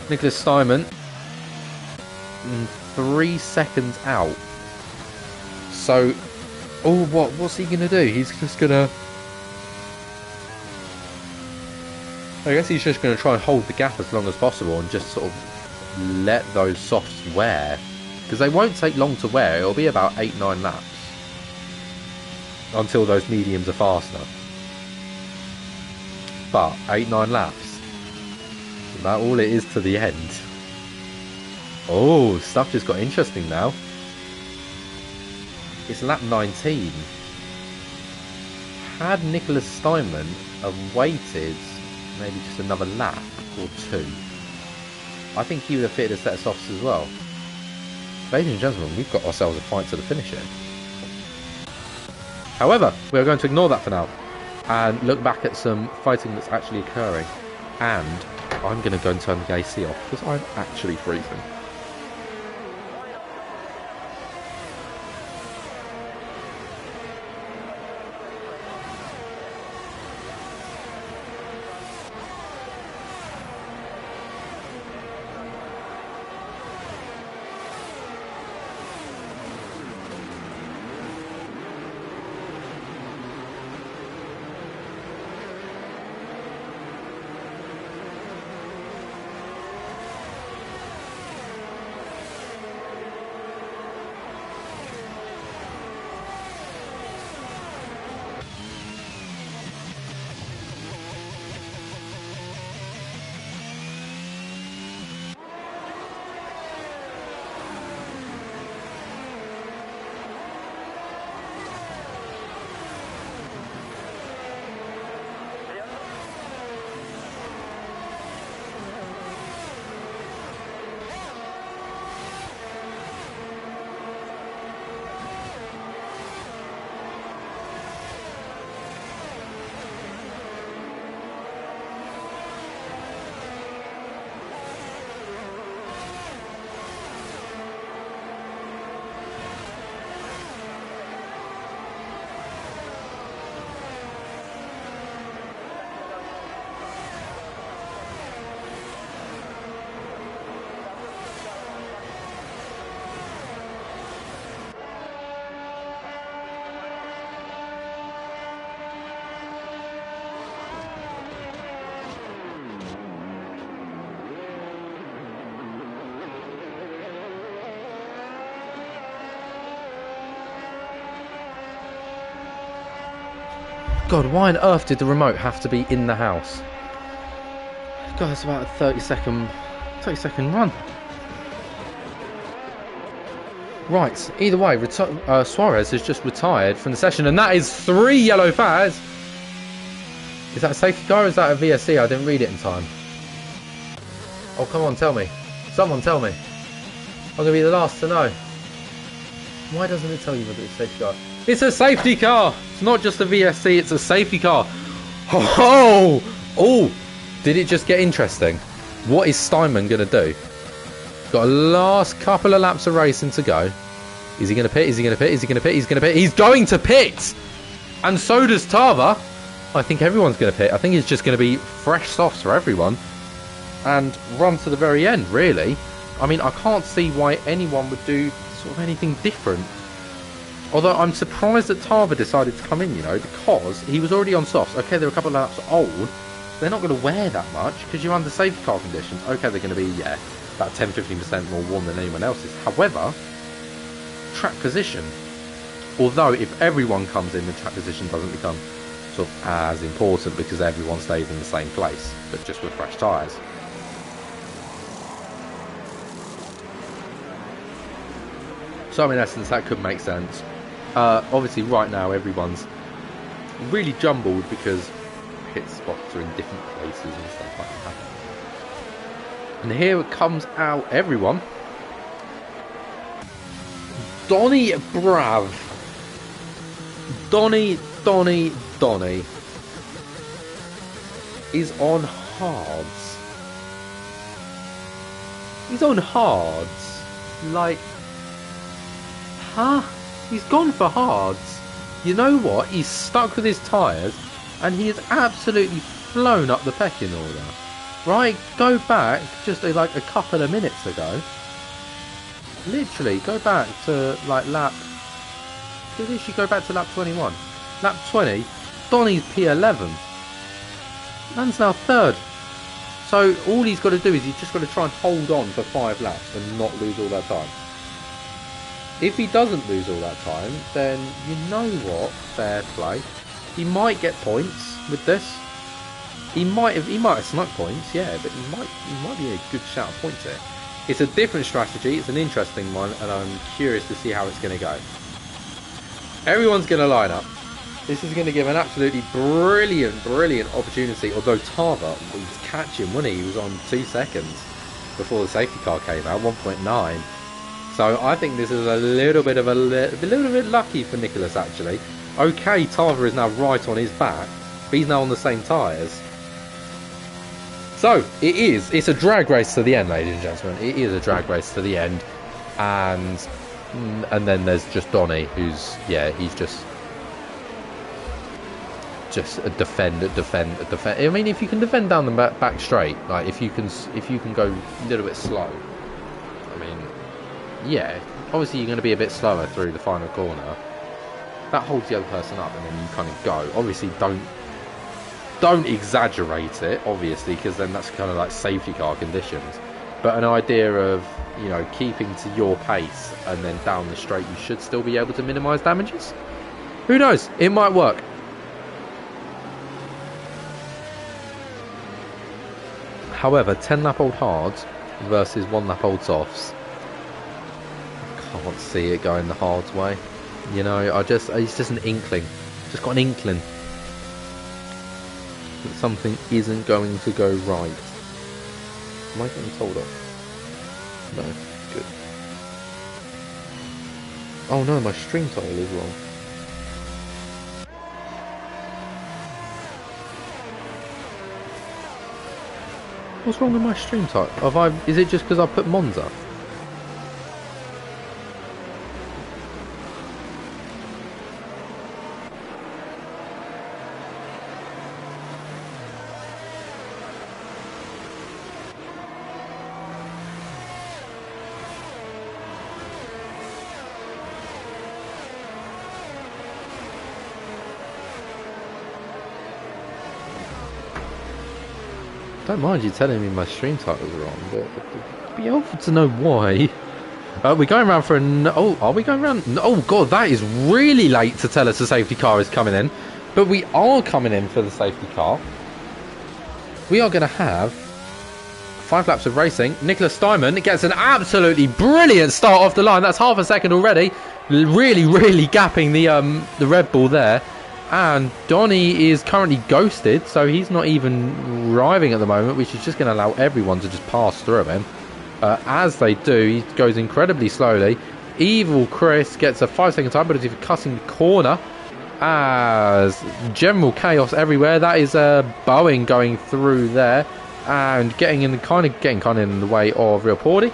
Nicholas Steinman, 3 seconds out. So, oh, what's he going to do? He's just going to... I guess he's just going to try and hold the gap as long as possible and just sort of let those softs wear. Because they won't take long to wear, it'll be about 8-9 laps. Until those mediums are faster. But 8-9 laps. About all it is to the end. Oh, stuff just got interesting now. It's lap 19. Had Nicholas Steinman awaited maybe just another lap, or 2. I think he would have fitted a set of softs as well. Ladies and gentlemen, we've got ourselves a fight to the finish here. However, we are going to ignore that for now and look back at some fighting that's actually occurring. And I'm going to go and turn the AC off because I'm actually freezing. God, why on earth did the remote have to be in the house? God, that's about a 30 second run. Right, either way, Suarez has just retired from the session, and that is 3 yellow flags. Is that a safety car or is that a VSC? I didn't read it in time. Oh, come on, tell me. Someone tell me. I'm going to be the last to know. Why doesn't it tell you whether it's a safety car? It's a safety car! It's not just a VSC, it's a safety car. Oh! Oh! Did it just get interesting? What is Steinman going to do? Got a last couple of laps of racing to go. Is he going to pit? Is he going to pit? Is he going to pit? He's going to pit. He's going to pit! And so does Tava. I think everyone's going to pit. I think it's just going to be fresh softs for everyone. And run to the very end, really. I mean, I can't see why anyone would do sort of anything different. Although I'm surprised that Tava decided to come in, you know, because he was already on softs. Okay, they're a couple of laps old. They're not going to wear that much because you're under safety car conditions. Okay, they're going to be, yeah, about 10-15% more warm than anyone else's. However, track position. Although if everyone comes in, the track position doesn't become sort of as important because everyone stays in the same place, but just with fresh tyres. So in essence, that could make sense. Obviously, right now, everyone's really jumbled because pit spots are in different places and stuff like that. And here it comes out, everyone. Donny Brav. Donny is on hards. He's on hards. Like... Huh? He's gone for hards. You know what? He's stuck with his tyres and he has absolutely flown up the pecking order. Right? Go back just like a couple of minutes ago. Literally, go back to like lap... Literally go back to lap 21. Lap 20, Donny's P11. Man's now third. So all he's got to do is he's just got to try and hold on for 5 laps and not lose all that time. If he doesn't lose all that time, then you know what? Fair play. He might get points with this. He might have snuck points, yeah, but he might be a good shout of points here. It's a different strategy. It's an interesting one, and I'm curious to see how it's going to go. Everyone's going to line up. This is going to give an absolutely brilliant opportunity. Although Tarver was catching, wasn't he? He was on 2 seconds before the safety car came out, 1.9. So I think this is a little bit lucky for Nicholas actually. Okay, Tarver is now right on his back, but he's now on the same tyres. So it's a drag race to the end, ladies and gentlemen. It is a drag race to the end, and then there's just Donny, who's he's just a defend. I mean, if you can defend down the back straight, like if you can go a little bit slow. I mean, yeah, obviously you're going to be a bit slower through the final corner. That holds the other person up, and then you kind of go. Obviously, don't exaggerate it, obviously, because then that's kind of like safety car conditions. But an idea of, you know, keeping to your pace and then down the straight, you should still be able to minimise damages. Who knows? It might work. However, 10-lap-old hards versus 1-lap-old softs. I can't see it going the hard's way. You know, it's just an inkling. Just got an inkling that something isn't going to go right. Am I getting told off? No. Good. Oh no, my stream title is wrong. What's wrong with my stream title? Is it just because I put Monza? Don't mind you telling me my stream title's wrong, but it'd be helpful to know why. We're going around for are we going around? Oh god, that is really late to tell us the safety car is coming in. But we are coming in for the safety car. We are going to have 5 laps of racing. Nicholas Steinman gets an absolutely brilliant start off the line. That's half a second already. Really gapping the Red Bull there. And Donny is currently ghosted, so he's not even driving at the moment, which is just going to allow everyone to just pass through him. As they do, he goes incredibly slowly. Evil Chris gets a 5-second time penalty for cutting the corner. As general chaos everywhere. That is Boeing going through there and getting in the way of Real Porty.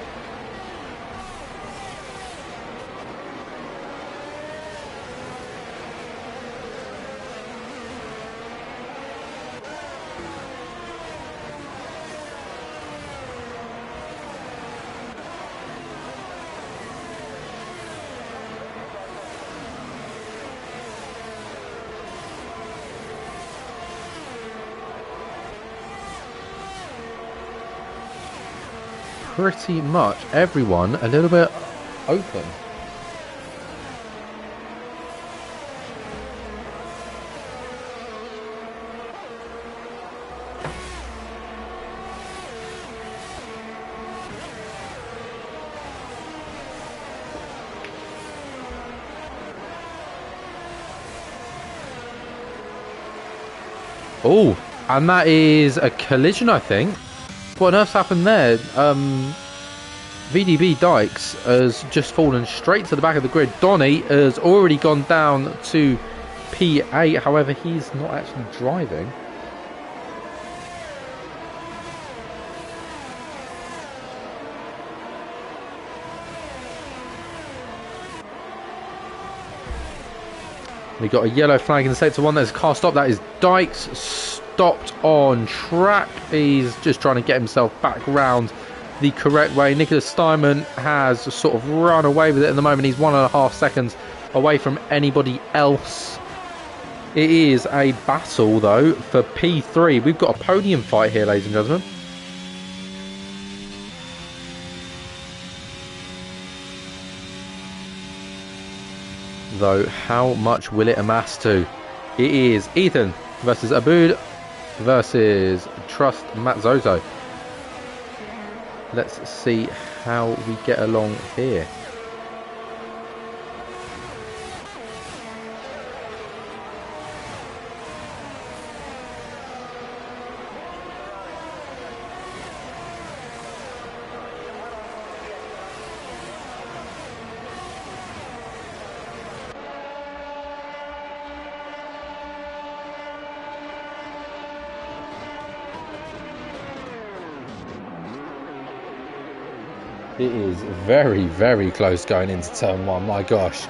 Pretty much everyone a little bit open. Oh, and that is a collision, I think. What on earth's happened there? VDB Dykes has just fallen straight to the back of the grid. Donny has already gone down to P8. However, he's not actually driving. We got a yellow flag in the sector 1. There's a car stop. That is Dykes stopped on track. He's just trying to get himself back round the correct way. Nicholas Steinman has sort of run away with it at the moment. He's 1.5 seconds away from anybody else. It is a battle though for P3. We've got a podium fight here, ladies and gentlemen. Though how much will it amass to? It is Ethan versus Aboud versus Trust Matzozo. Let's see how we get along here. It is very, very close going into turn one. My gosh.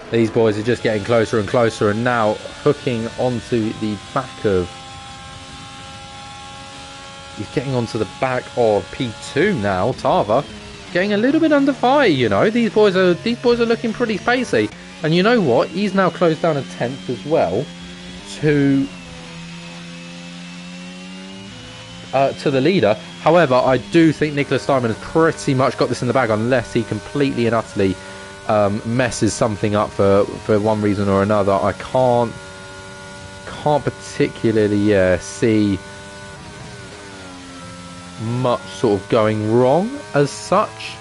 These boys are just getting closer and closer, and now hooking onto the back of... He's getting onto the back of P2 now. Tarver getting a little bit under fire, you know. These boys are looking pretty pacey. And you know what? He's now closed down a 10th as well to the leader. However, I do think Nicholas Steinman has pretty much got this in the bag, unless he completely and utterly messes something up for one reason or another. I can't particularly see much sort of going wrong as such.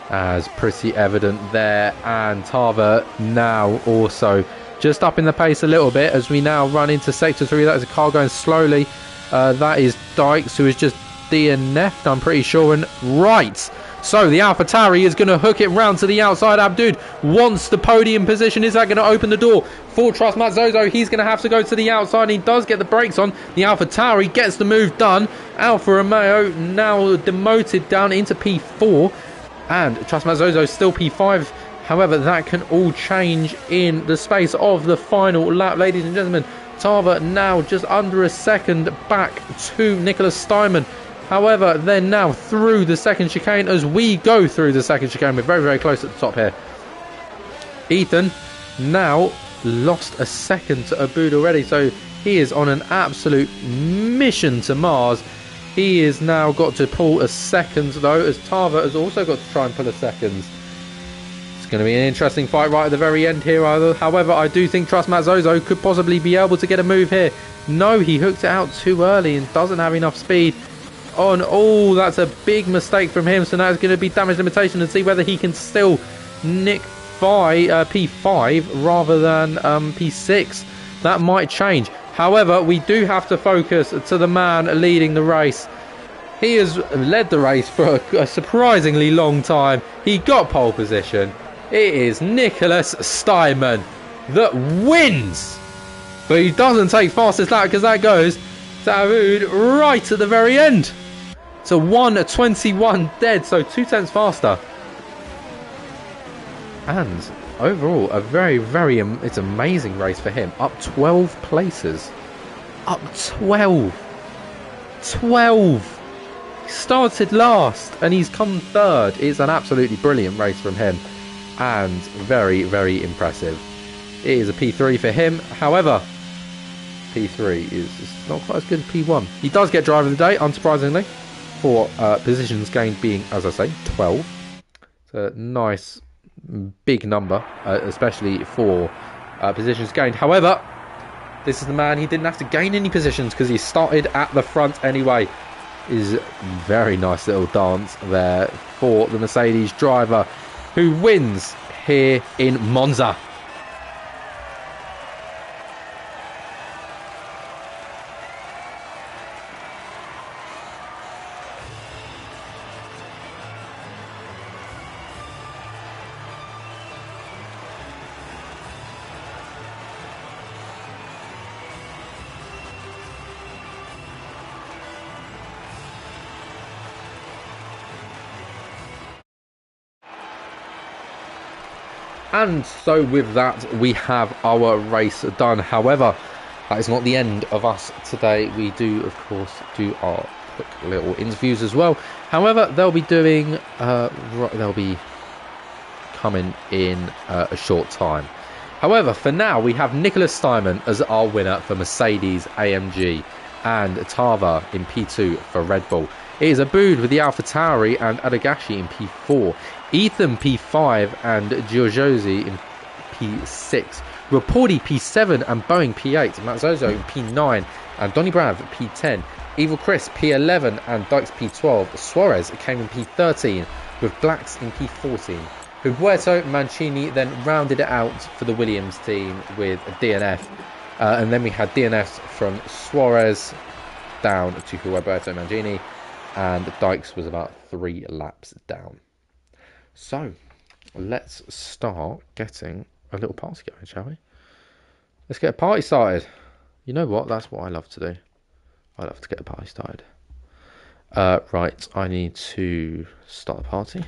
As pretty evident there, and Tarver now also just up in the pace a little bit as we now run into sector 3. That is a car going slowly. That is Dykes, who is just DNF'd, I'm pretty sure. And right, so the AlphaTauri is going to hook it round to the outside. Abdud wants the podium position. Is that going to open the door for Trust Matzozo? He's going to have to go to the outside. He does get the brakes on. The AlphaTauri gets the move done. Alfa Romeo now demoted down into P4. And Trust Matzozo still P5. However, that can all change in the space of the final lap, ladies and gentlemen. Tarver now just under a second back to Nicholas Steinman. However, they're now through the second chicane as we go through the second chicane. We're very, very close at the top here. Ethan now lost a second to Abud already, so he is on an absolute mission to Mars. He has now got to pull a second, though, as Tarver has also got to try and pull a second. It's going to be an interesting fight right at the very end here. However, I do think Trust Matzozo could possibly be able to get a move here. No, he hooked it out too early and doesn't have enough speed. Oh, that's a big mistake from him. So now it's going to be damage limitation and see whether he can still nick P5 rather than P6. That might change. However, we do have to focus to the man leading the race. He has led the race for a surprisingly long time. He got pole position. It is Nicholas Steinman that wins. But he doesn't take fastest lap because that goes to Abud right at the very end. So 1:21 dead, so 2/10 faster. And overall, a very, very, it's amazing race for him. Up 12 places. Up 12. 12. He started last and he's come third. It's an absolutely brilliant race from him. And very, very impressive. It is a P3 for him. However, P3 is not quite as good as P1. He does get driver of the day, unsurprisingly, for positions gained being, as I say, 12. It's a nice big number, especially for positions gained. However, this is the man, he didn't have to gain any positions because he started at the front anyway. Is very nice little dance there for the Mercedes driver who wins here in Monza. And so with that, we have our race done. However, that is not the end of us today. We do, of course, do our quick little interviews as well. However, they'll be doing, they'll be coming in a short time. However, for now, we have Nicholas Steinman as our winner for Mercedes AMG and Tarver in P2 for Red Bull. It is Abud with the AlphaTauri and Adagashi in P4. Ethan P5 and Giorgiosi in P6. Raporti P7 and Boeing P8. Matzozo in P9 and Donny Brav P10. Evil Chris P11 and Dykes P12. Suarez came in P13 with Blacks in P14. Huberto Mancini then rounded it out for the Williams team with a DNF. And then we had DNFs from Suarez down to Huberto Mancini. And Dykes was about 3 laps down. So, let's start getting little party going, shall we? Let's get a party started. You know what? That's what I love to do. I love to get a party started. Right, I need to start a party.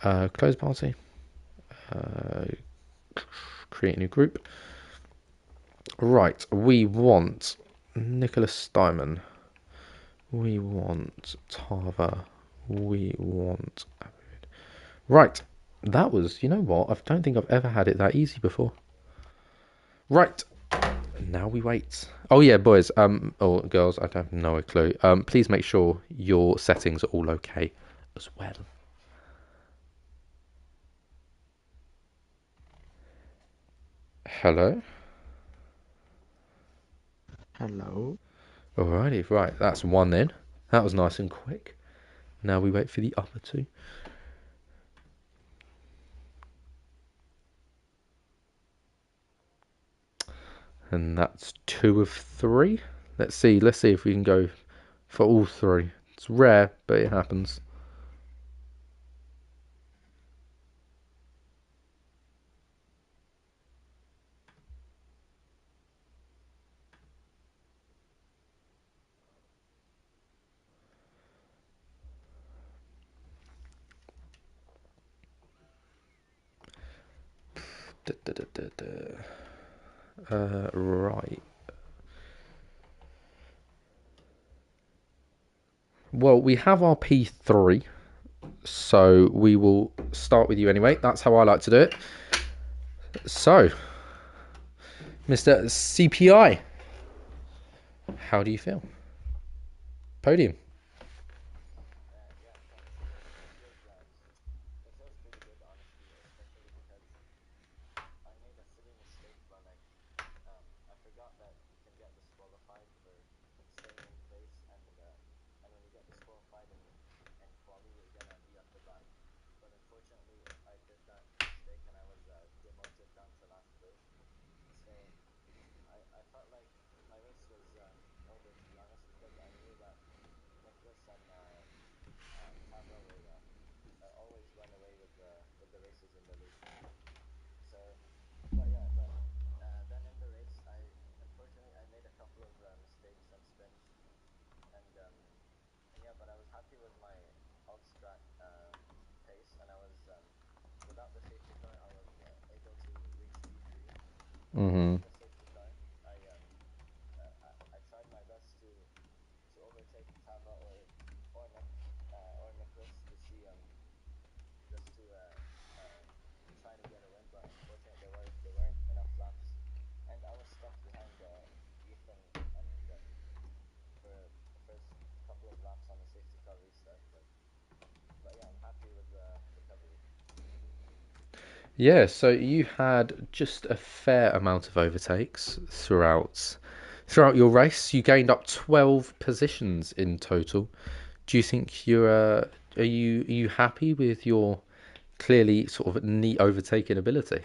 Close party. Create a new group. Right, we want Nicholas Steinman. We want Tava. We want... Right, that was... You know what? I don't think I've ever had it that easy before. Right, now we wait. Oh yeah, boys, or girls, I have no clue. Please make sure your settings are all okay as well. Hello. Hello. Alrighty, right, that's one in. That was nice and quick. Now we wait for the other two. And that's two of three. Let's see if we can go for all three. It's rare, but it happens. Da, da, da, da, da. Right. Well, we have our P3, so we will start with you anyway. That's how I like to do it. So, Mr. CPI, how do you feel? Podium. Mm-hmm. Yeah, so you had just a fair amount of overtakes throughout your race. You gained up 12 positions in total. Do you think are you happy with your clearly sort of neat overtaking ability?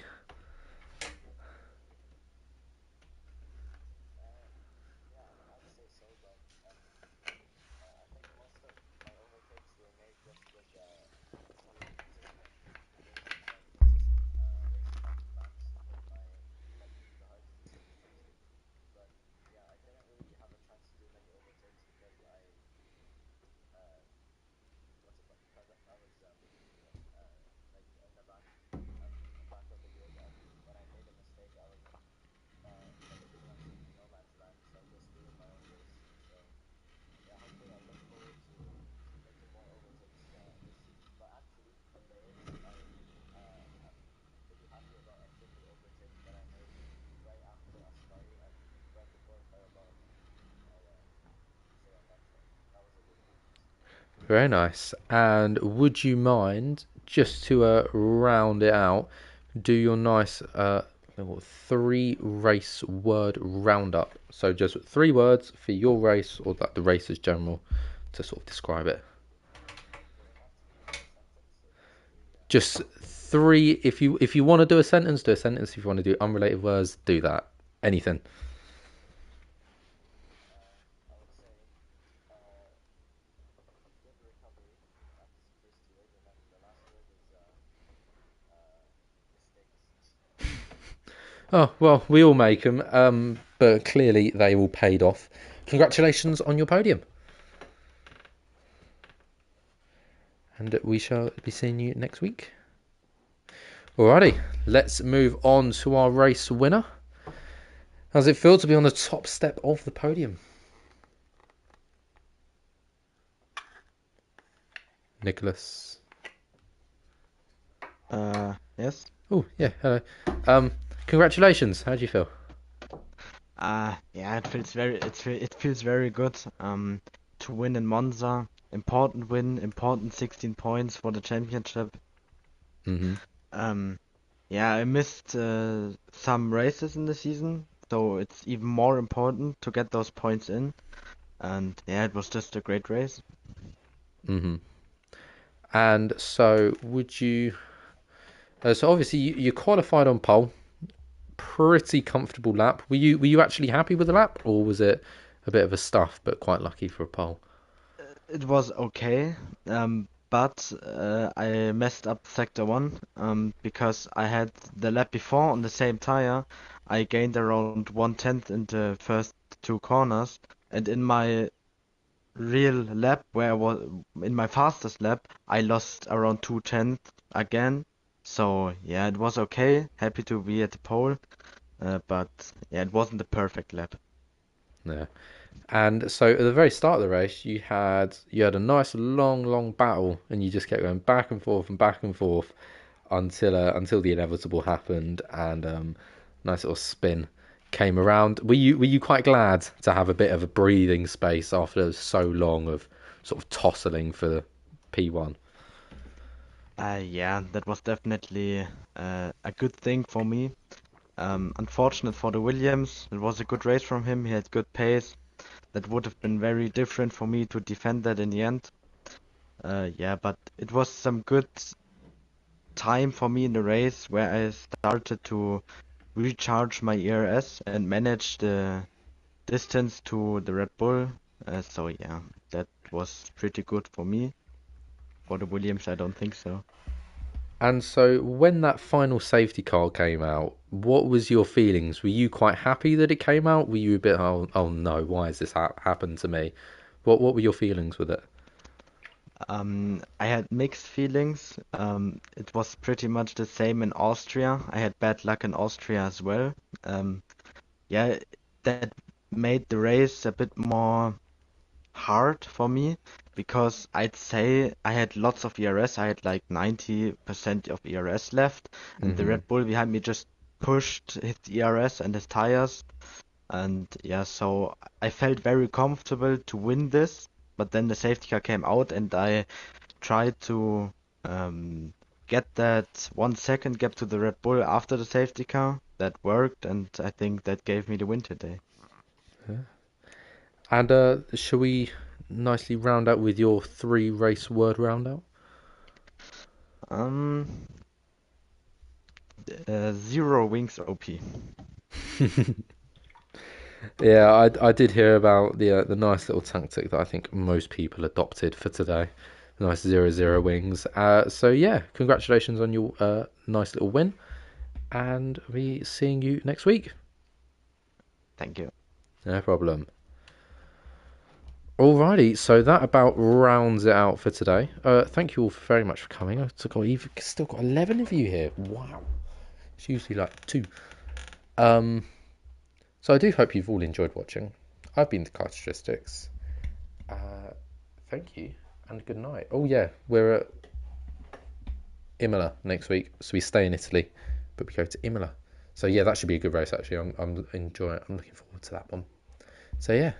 Very nice. And would you mind, just to round it out, do your nice little three race word roundup? So just three words for your race or like the race as general to sort of describe it. Just three. If you want to do a sentence, do a sentence. If you want to do unrelated words, do that. Anything. Oh, well, we all make them, but clearly they all paid off. Congratulations on your podium. And we shall be seeing you next week. Alrighty, let's move on to our race winner. How does it feel to be on the top step of the podium? Nicholas. Yes. Oh, yeah, hello. Um, Congratulations. How do you feel? Yeah, it feels very good. To win in Monza, important win, important 16 points for the championship. Mm-hmm. Um, yeah, I missed some races in the season, so it's even more important to get those points in. And yeah, it was just a great race. Mm-hmm. And so, would you? So obviously, you qualified on pole. Pretty comfortable lap. Were you actually happy with the lap, or was it a bit of a stuff, but quite lucky for a pole? It was okay, but I messed up sector one because I had the lap before on the same tire. I gained around 1/10 in the first two corners, and in my real lap, where I was in my fastest lap, I lost around 2/10 again. So yeah, it was okay. Happy to be at the pole, but yeah, it wasn't the perfect lap. Yeah. And so at the very start of the race, you had a nice long battle, and you just kept going back and forth and back and forth until the inevitable happened, and nice little spin came around. Were you quite glad to have a bit of a breathing space after so long of sort of tossling for the P1? Yeah, that was definitely a good thing for me. Unfortunate for the Williams. It was a good race from him. He had good pace. That would have been very different for me to defend that in the end. Yeah, but it was some good time for me in the race where I started to recharge my ERS and manage the distance to the Red Bull. So yeah, that was pretty good for me. For the Williams, I don't think so. And so when that final safety car came out, what was your feelings? Were you quite happy that it came out? Were you a bit, oh no, why has this happened to me? What were your feelings with it? I had mixed feelings. It was pretty much the same in Austria. I had bad luck in Austria as well. Um, yeah, that made the race a bit more hard for me because I'd say I had lots of ERS. I had like 90% of ERS left, and the Hmm. Red Bull behind me just pushed his ERS and his tires. And yeah, so I felt very comfortable to win this, but then the safety car came out and I tried to um, get that 1 second gap to the Red Bull after the safety car. That worked, and I think that gave me the win today. And shall we nicely round out with your three race word roundout? Um, Zero wings OP. Yeah, I did hear about the nice little tactic that I think most people adopted for today. Nice 0-0 wings. So yeah, congratulations on your nice little win, and we seeing you next week. Thank you. No problem. Alrighty, so that about rounds it out for today. Thank you all very much for coming. You've still got 11 of you here. Wow, it's usually like two. Um, so I do hope you've all enjoyed watching. I've been the Cartridgistics. Uh, Thank you and good night. Oh yeah, we're at Imola next week, so we stay in Italy, but we go to Imola. So yeah, that should be a good race actually. I'm enjoying. I'm looking forward to that one. So yeah,